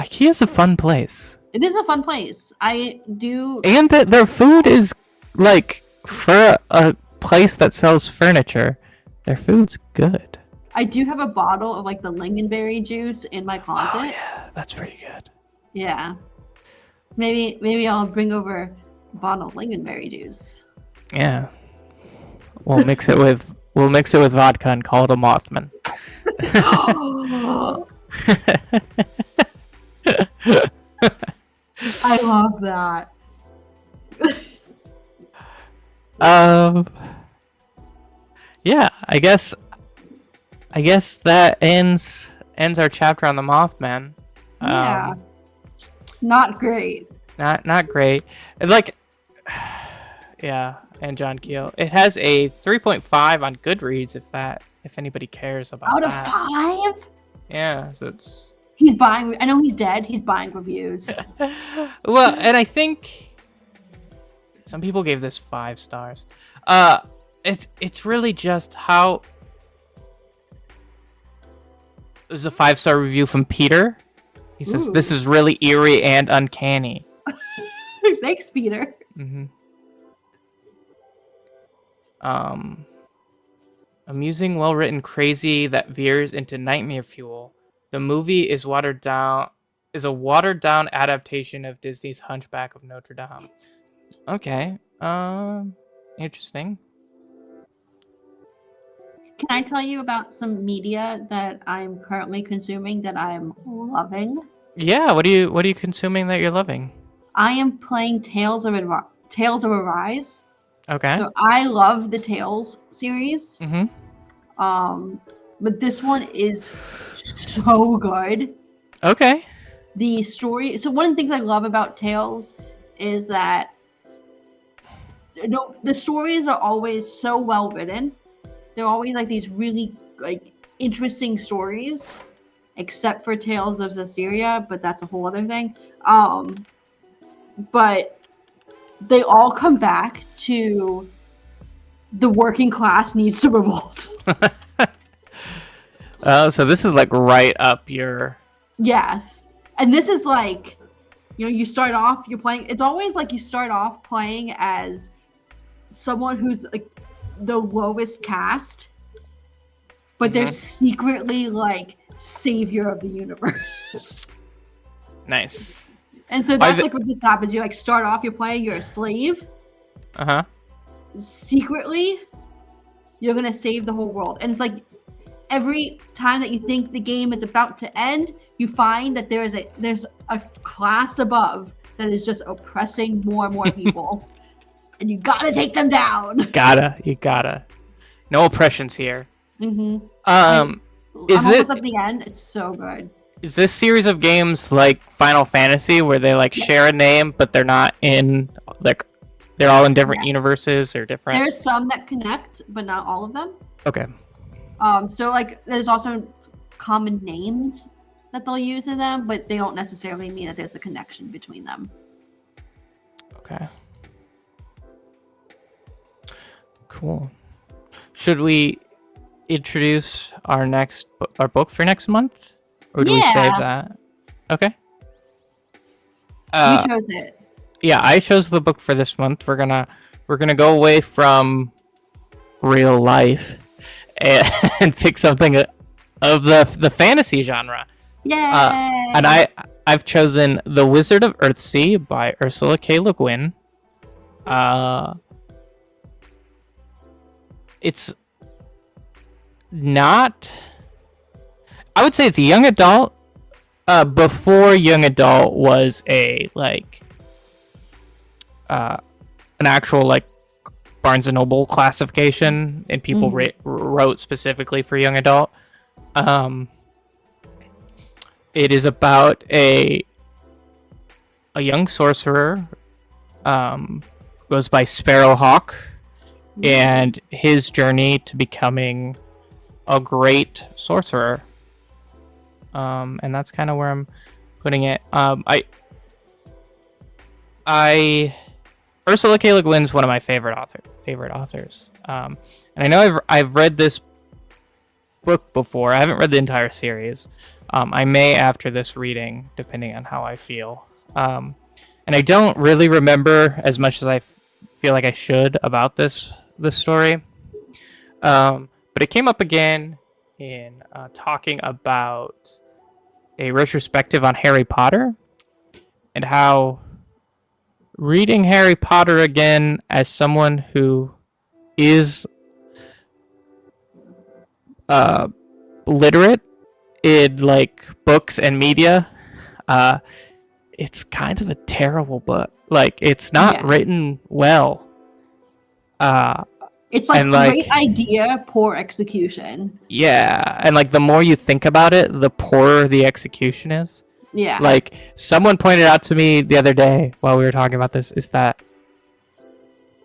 IKEA's a fun place. It is a fun place. I do. And their food is like, for a place that sells furniture, their food's good. I do have a bottle of like the lingonberry juice in my closet. Oh yeah, that's pretty good. Yeah. Maybe I'll bring over a bottle of lingonberry juice. Yeah. We'll mix it with vodka and call it a Mothman. I love that. um. Yeah, I guess that ends our chapter on the Mothman. Yeah. Not great. Not great. Like, yeah, and John Keel. It has a 3.5 on Goodreads. If anybody cares about Out that. of 5? Yeah, so it's. He's buying. I know he's dead. He's buying reviews. Well, and I think some people gave this 5 stars. It's really just how. There's a 5-star review from Peter. He says, Ooh. "This is really eerie and uncanny." Thanks, Peter. Mm-hmm. Amusing, well-written, crazy that veers into nightmare fuel. The movie is a watered-down adaptation of Disney's Hunchback of Notre Dame. Okay. Interesting. Can I tell you about some media that I'm currently consuming that I'm loving? Yeah, what are you consuming that you're loving? I am playing Tales of Arise. Okay. So I love the Tales series. Mm-hmm. But this one is so good. Okay. The story. So one of the things I love about Tales is that the stories are always so well written. They're always like these really like interesting stories, except for Tales of Zestiria, but that's a whole other thing. But they all come back to the working class needs to revolt. Oh, so this is like right up your. Yes, and this is like, you start off, you're playing. It's always like you start off playing as someone who's like the lowest caste, but they're secretly like savior of the universe. Nice. And so that's like what this happens. You like start off, you're playing, you're a slave. Uh-huh. Secretly, you're gonna save the whole world. And it's like every time that you think the game is about to end, you find that there's a class above that is just oppressing more and more people. And you gotta take them down. You gotta. No oppressions here. Mm-hmm. I'm almost at the end. It's so good. Is this series of games like Final Fantasy, where they like share a name, but they're not in like they're all in different universes or different? There's some that connect, but not all of them. Okay. So like there's also common names that they'll use in them, but they don't necessarily mean that there's a connection between them. Okay. Cool. Should we introduce our book for next month, or do we save that? Okay. You chose it. Yeah, I chose the book for this month. We're gonna go away from real life and pick something of the fantasy genre. Yay! And I've chosen The Wizard of Earthsea by Ursula K. Le Guin. It's not. I would say it's a young adult. Before young adult was a an actual like Barnes and Noble classification, and people wrote specifically for young adult. It is about a young sorcerer, goes by Sparrowhawk, and his journey to becoming a great sorcerer. And that's kind of where I'm putting it. Ursula K. Le Guin's one of my favorite authors. And I know I've read this book before. I haven't read the entire series. I may after this reading, depending on how I feel. And I don't really remember as much as I feel like I should about this story. But it came up again in talking about a retrospective on Harry Potter and how reading Harry Potter again as someone who is literate in like books and media, it's kind of a terrible book. Like it's not written well. It's like and, great idea, poor execution. Yeah, and like the more you think about it, the poorer the execution is. Yeah. Like someone pointed out to me the other day while we were talking about this is that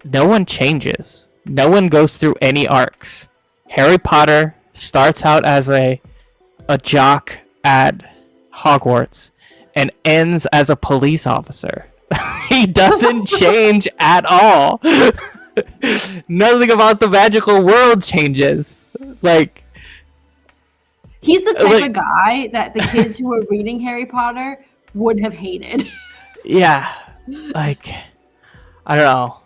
no one changes. No one goes through any arcs. Harry Potter starts out as a jock at Hogwarts and ends as a police officer. He doesn't change at all. Nothing about the magical world changes. Like he's the type of guy that the kids who were reading Harry Potter would have hated. Yeah. Like I don't know.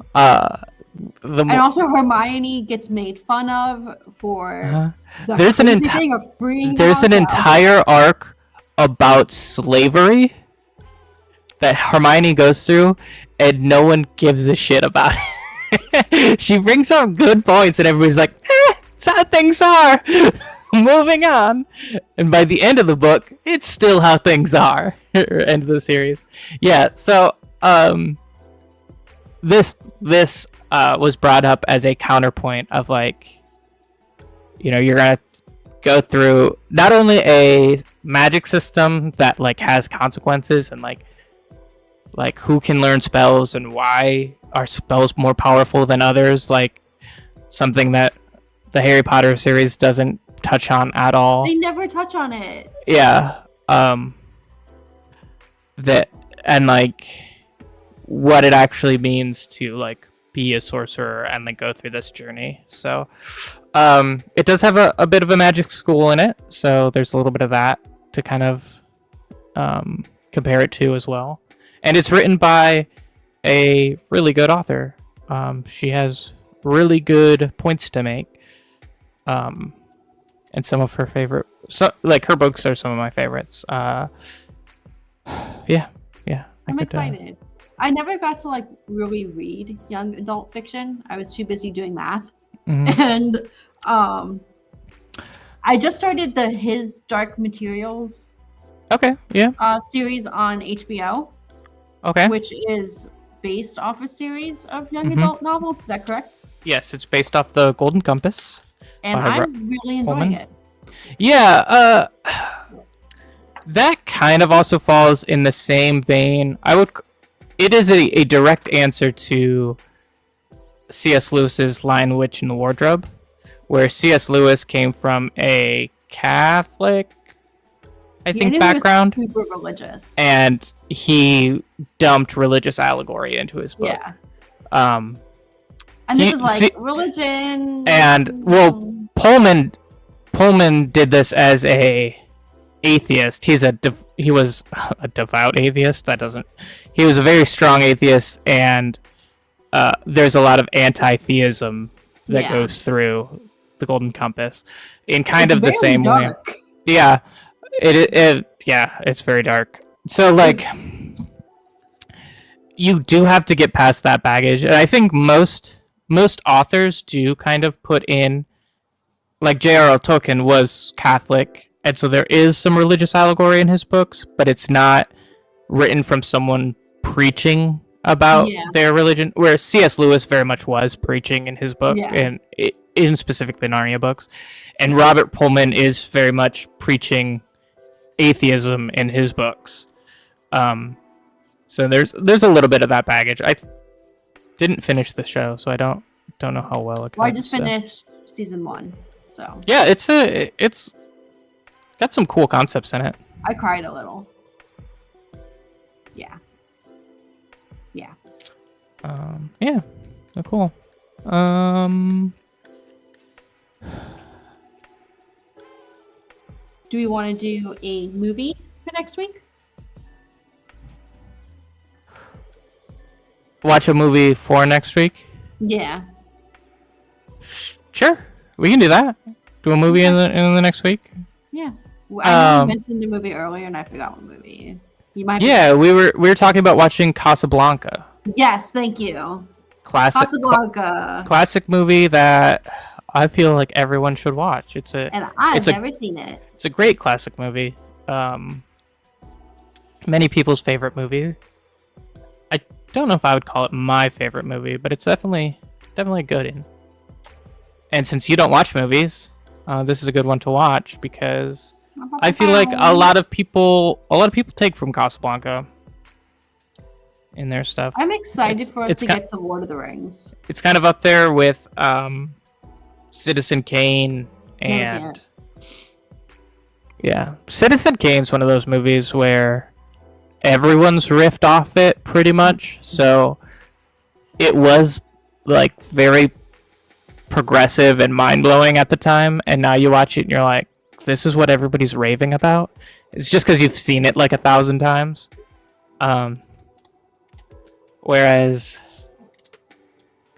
And also Hermione gets made fun of for there's an entire arc about slavery that Hermione goes through and no one gives a shit about it. She brings up good points and everybody's like, it's how things are. Moving on. And by the end of the book, it's still how things are. End of the series. Yeah, so this was brought up as a counterpoint of like, you know, you're gonna go through not only a magic system that like has consequences and like who can learn spells and why are spells more powerful than others, like something that the Harry Potter series doesn't touch on at all. They never touch on it. Yeah. That and like what it actually means to like be a sorcerer and like go through this journey. So it does have a bit of a magic school in it, so there's a little bit of that to kind of compare it to as well. And it's written by a really good author. She has really good points to make. And some of her favorite, so like her books are some of my favorites. Yeah. I'm excited. I never got to like really read young adult fiction. I was too busy doing math. Mm-hmm. And I just started the His Dark Materials series on HBO. Okay. Which is based off a series of young adult novels. Is that correct? Yes, it's based off the Golden Compass. And I'm really enjoying it. Yeah, that kind of also falls in the same vein. It is a direct answer to C.S. Lewis's Lion, Witch, and the Wardrobe, where C.S. Lewis came from a Catholic, I think, background. He was super religious. And he dumped religious allegory into his book. Yeah. And this is like religion. And well, Pullman did this as a atheist. He was a devout atheist. He was a very strong atheist, and there's a lot of anti-theism that goes through the Golden Compass in kind of the same way. Yeah. It's very dark. So like you do have to get past that baggage, and I think most authors do kind of put in, like J.R.R. Tolkien was Catholic, and so there is some religious allegory in his books, but it's not written from someone preaching about their religion, whereas C.S. Lewis very much was preaching in his book, and in specific the Narnia books, and Robert Pullman is very much preaching atheism in his books. So there's a little bit of that baggage. I didn't finish the show, so I don't know how well it goes. Well, I just finished season 1, so yeah, it's got some cool concepts in it. I cried a little. Yeah. Yeah. Oh, cool. Do we want to do a movie for next week? Watch a movie for next week? Yeah. Sure. We can do that. Do a movie in the next week? Yeah. I mentioned the movie earlier and I forgot what movie. You might. Yeah, we were talking about watching Casablanca. Yes, thank you. Casablanca. Classic movie that I feel like everyone should watch. And I've never seen it. It's a great classic movie. Many people's favorite movie. I don't know if I would call it my favorite movie, but it's definitely good. And since you don't watch movies, this is a good one to watch because I feel like a lot of people take from Casablanca in their stuff. I'm excited for us to get to Lord of the Rings. It's kind of up there with Citizen Kane and yeah, Citizen Kane's one of those movies where everyone's riffed off it pretty much. So it was like very progressive and mind-blowing at the time, and now you watch it and you're like, this is what everybody's raving about. It's just because you've seen it like 1,000 times. Whereas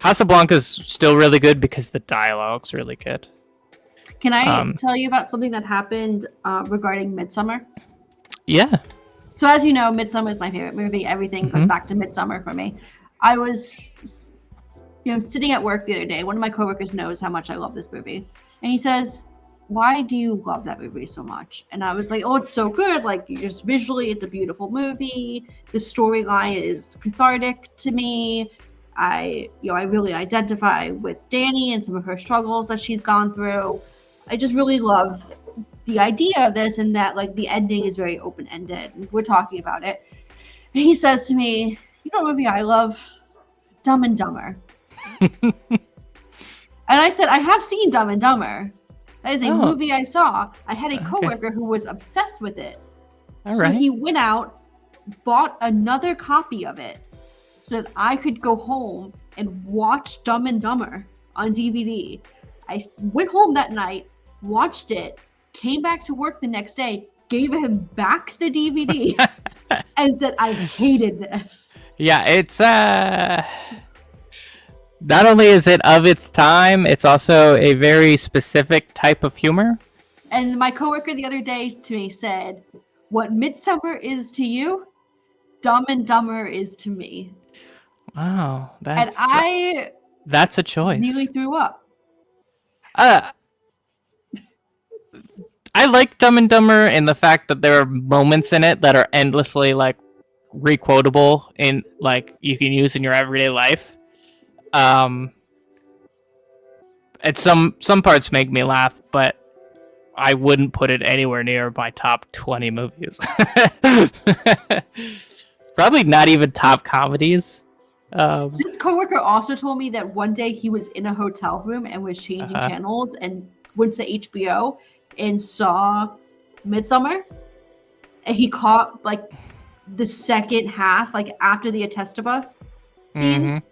Casablanca's still really good because the dialogue's really good. Can I tell you about something that happened regarding Midsummer? Yeah. So as you know, Midsummer is my favorite movie. Everything goes back to Midsummer for me. I was, sitting at work the other day. One of my coworkers knows how much I love this movie, and he says, "Why do you love that movie so much?" And I was like, "Oh, it's so good. Like, just visually, it's a beautiful movie. The storyline is cathartic to me. I really identify with Dani and some of her struggles that she's gone through. I just really love the idea of this, and that like the ending is very open-ended. And we're talking about it." And he says to me, "You know what movie I love? Dumb and Dumber." And I said, "I have seen Dumb and Dumber. That is a movie I saw." I had a coworker who was obsessed with it. So he went out, bought another copy of it so that I could go home and watch Dumb and Dumber on DVD. I went home that night, watched it, came back to work the next day, gave him back the DVD, and said, "I hated this." Yeah, it's not only is it of its time, it's also a very specific type of humor. And my coworker the other day to me said, "What Midsummer is to you, Dumb and Dumber is to me." Wow, that's a choice. Nearly threw up. I like Dumb and Dumber in the fact that there are moments in it that are endlessly like requotable in like you can use in your everyday life. And some parts make me laugh, but I wouldn't put it anywhere near my top 20 movies. Probably not even top comedies. This coworker also told me that one day he was in a hotel room and was changing channels and went to HBO and saw Midsummer, and he caught like the second half, like after the Atestaba scene,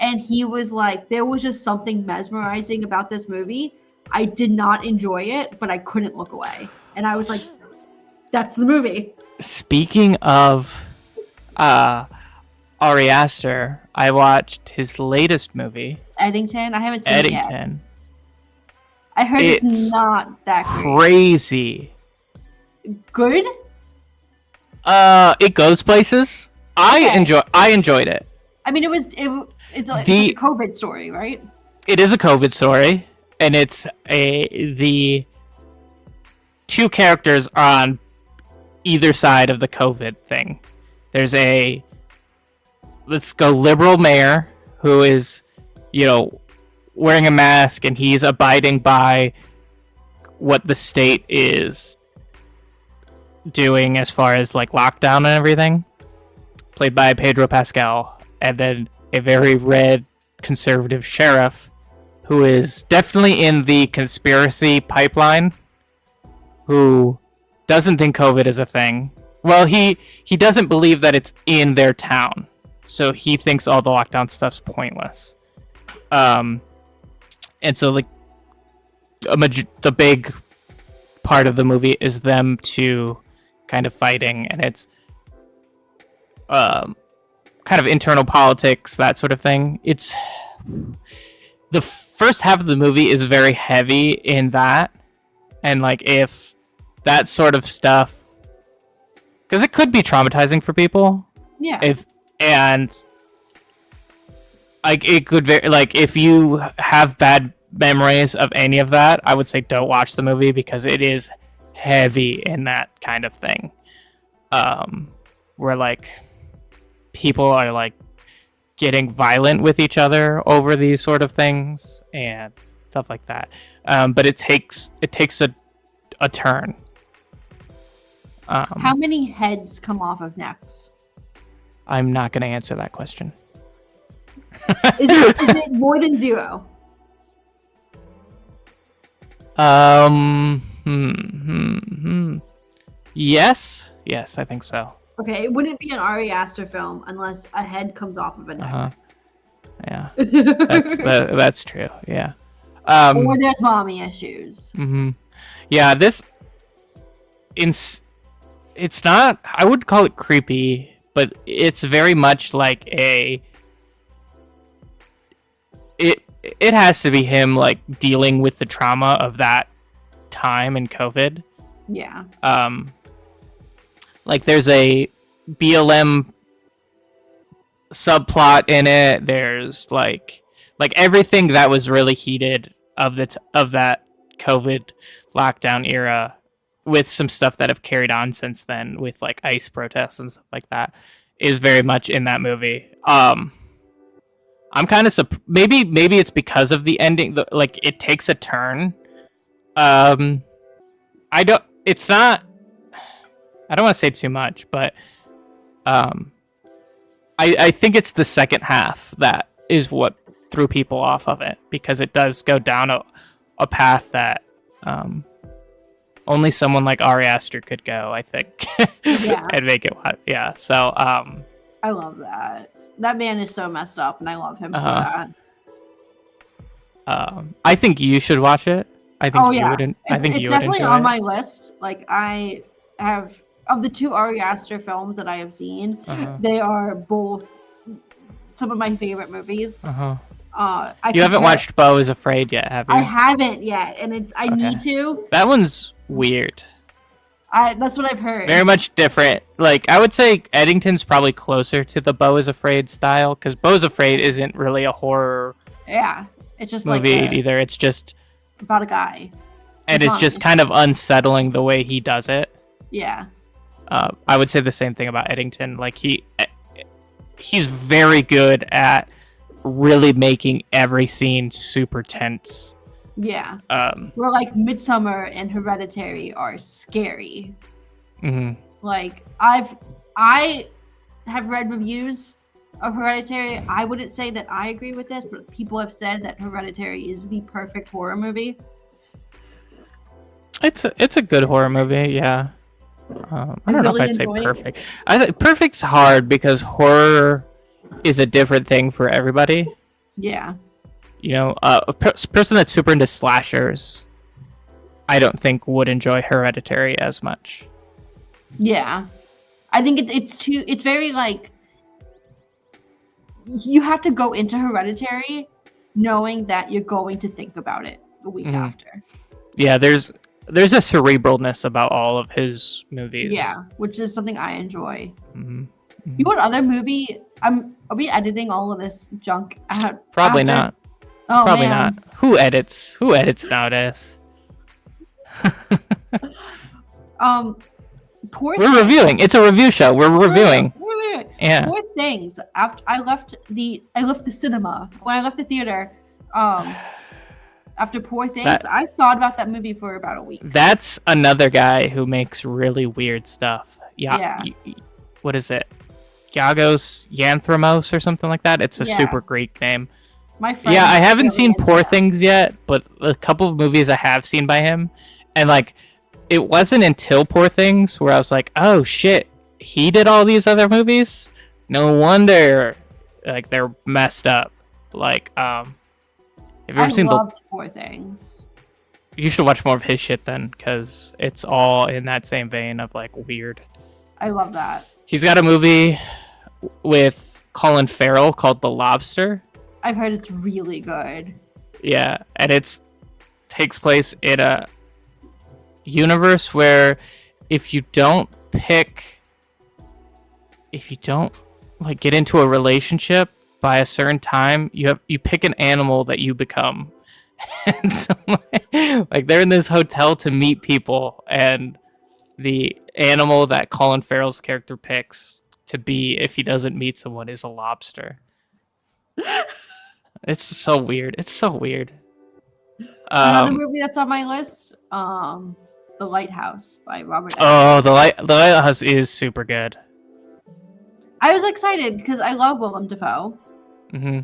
and he was like, there was just something mesmerizing about this movie. I did not enjoy it, but I couldn't look away, and I was like, that's the movie. Speaking of Ari Aster, I watched his latest movie, Eddington. I haven't seen it yet. I heard it's not that crazy. Good? It goes places. I enjoyed it. I mean, it's like a COVID story, right? It is a COVID story, and it's the two characters on either side of the COVID thing. There's a liberal mayor who is, wearing a mask, and he's abiding by what the state is doing as far as like lockdown and everything, played by Pedro Pascal. And then a very red conservative sheriff who is definitely in the conspiracy pipeline, who doesn't think COVID is a thing. Well, he doesn't believe that it's in their town, so he thinks all the lockdown stuff's pointless. And so like the big part of the movie is them two kind of fighting, and it's kind of internal politics, that sort of thing. It's the first half of the movie is very heavy in that, and like if that sort of stuff, because it could be traumatizing for people. Yeah. like it could like if you have bad memories of any of that, I would say don't watch the movie because it is heavy in that kind of thing. Where like people are like getting violent with each other over these sort of things and stuff like that. But it takes a turn. How many heads come off of necks? I'm not going to answer that question. Is it more than 0? Yes, I think so. Okay, it wouldn't be an Ari Aster film unless a head comes off of a neck. Yeah, that's true. Yeah. Or there's mommy issues. Yeah, it's not. I wouldn't call it creepy, but it's very much like It has to be him like dealing with the trauma of that time in COVID. Yeah. Like there's a BLM subplot in it. There's like everything that was really heated of that COVID lockdown era, with some stuff that have carried on since then with like ICE protests and stuff like that, is very much in that movie. I'm kind of maybe it's because of the ending. Like it takes a turn. I don't want to say too much, but I think it's the second half that is what threw people off of it, because it does go down a path that only someone like Ari Aster could go, I think. Yeah. And make it. Yeah. So I love that. That man is so messed up, and I love him for that. I think you should watch it. I think you would. It's definitely on my list. Like I have, of the 2 Ari Aster films that I have seen, they are both some of my favorite movies. You haven't watched Beau is Afraid yet, have you? I haven't yet, and I need to. That one's weird. That's what I've heard. Very much different. Like, I would say Eddington's probably closer to the Beau is Afraid style, because Beau is Afraid isn't really a horror it's just movie either. It's just about a guy. And it's just kind of unsettling the way he does it. Yeah. I would say the same thing about Eddington. Like, he's very good at really making every scene super tense. Yeah. Where like Midsommar and Hereditary are scary. Like I have read reviews of Hereditary. I wouldn't say that I agree with this, but people have said that Hereditary is the perfect horror movie. It's a good horror movie, yeah. I don't know if I'd say perfect. I think perfect's hard because horror is a different thing for everybody. Yeah. You know, a person that's super into slashers, I don't think would enjoy Hereditary as much. Yeah, I think it's very like, you have to go into Hereditary knowing that you're going to think about it the week after. Yeah, there's a cerebralness about all of his movies. Yeah, which is something I enjoy. You know what other movie? Are we editing all of this junk out? Probably not. Oh, Probably man. not. Who edits nowadays? We're reviewing. It's a review show. We're reviewing. Yeah. Poor Things. After I left the cinema, when I left the theater, after Poor Things, I thought about that movie for about a week. That's another guy who makes really weird stuff. Yeah. What is it? Yanthropos or something like that. It's a super Greek name. My friend. Yeah, I haven't seen Poor Things yet, but a couple of movies I have seen by him, and like, it wasn't until Poor Things where I was like, oh shit, he did all these other movies? No wonder, like, they're messed up. Like, have you ever seen Poor Things? You should watch more of his shit then, because it's all in that same vein of like weird. I love that. He's got a movie with Colin Farrell called The Lobster. I've heard it's really good. Yeah, and takes place in a universe where if you don't like get into a relationship by a certain time, you pick an animal that you become. And so, like they're in this hotel to meet people, and the animal that Colin Farrell's character picks to be if he doesn't meet someone is a lobster. It's so weird. It's so weird. Another movie that's on my list, The Lighthouse by Robert Eggers. Oh, the Lighthouse is super good. I was excited because I love Willem Dafoe. Mm-hmm.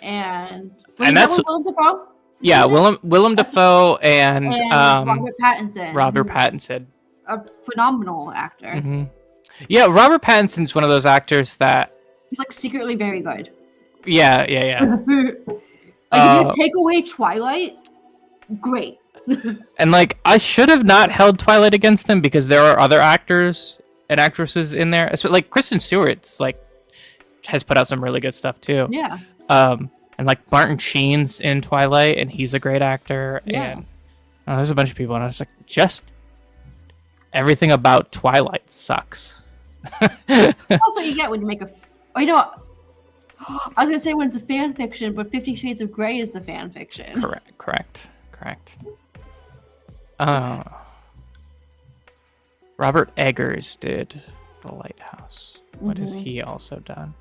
And that's Willem Dafoe. Yeah, Willem Dafoe and Robert Pattinson. Robert Pattinson, a phenomenal actor. Mm-hmm. Yeah, Robert Pattinson's one of those actors that he's like secretly very good. Yeah. If you take away Twilight, great. And like, I should have not held Twilight against him because there are other actors and actresses in there. So, like Kristen Stewart's like has put out some really good stuff too. Yeah. And like Martin Sheen's in Twilight, and he's a great actor. Yeah. And there's a bunch of people, and I was like, just everything about Twilight sucks. That's what you get when you make a. Oh, you know what? I was gonna say when it's a fan fiction, but 50 Shades of Grey is the fan fiction. Correct. Robert Eggers did The Lighthouse. What has he also done?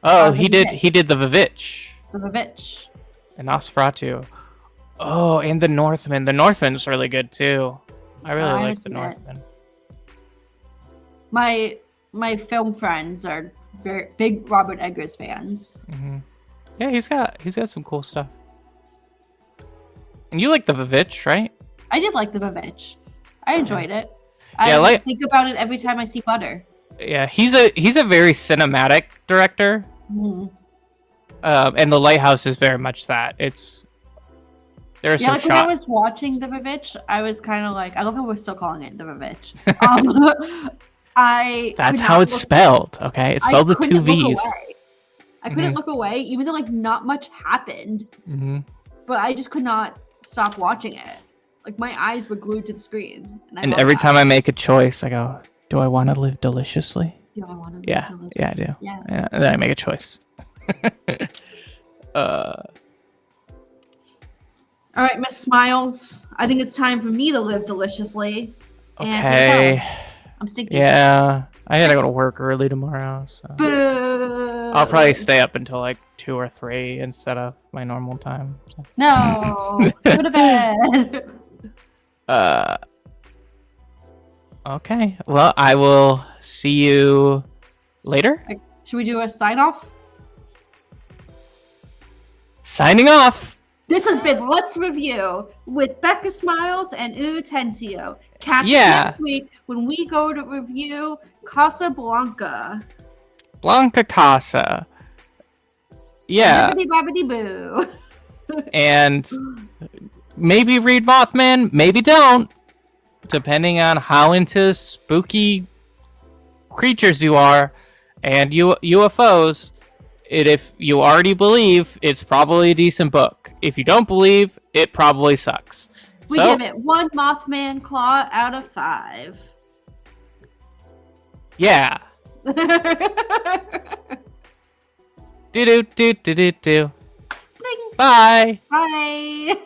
Oh, he did The Vivitch. The Vivitch. And Nosferatu. Oh, and The Northman. The Northman's really good too. I really like The Northman. My film friends are very big Robert Eggers fans. Mm-hmm. Yeah, he's got some cool stuff. And you like The Vivitch, right? I did like The Vivitch. I enjoyed it. Yeah, I think about it every time I see Butter. Yeah, he's a very cinematic director. Mm-hmm. And The Lighthouse is very much that. There's some like when I was watching The Vivitch, I was kind of like, I love how we're still calling it The Vivitch. That's how it's spelled, okay? It's spelled with two V's. I couldn't look away, even though like not much happened. Mm-hmm. But I just could not stop watching it. Like my eyes were glued to the screen. And every time I make a choice, I go, do I want to live deliciously? Do I want to live deliciously? Yeah, I do. Yeah. And then I make a choice. All right, Miss Smiles. I think it's time for me to live deliciously. Okay. I'm stinky. Yeah, I gotta go to work early tomorrow, so Boo. I'll probably stay up until like 2 or 3 instead of my normal time. So. No, go to bed. Okay. Well, I will see you later. Should we do a sign off? Signing off. This has been Let's Review with Beccah Smiles and Uttensio. Catch us next week when we go to review Casablanca. Blanca Casa. Yeah. Bibbidi boo. And maybe read Mothman, maybe don't. Depending on how into spooky creatures you are and UFOs. If you already believe, it's probably a decent book. If you don't believe, it probably sucks. We give it 1 Mothman claw out of 5. Yeah. Do. Bling. Bye. Bye.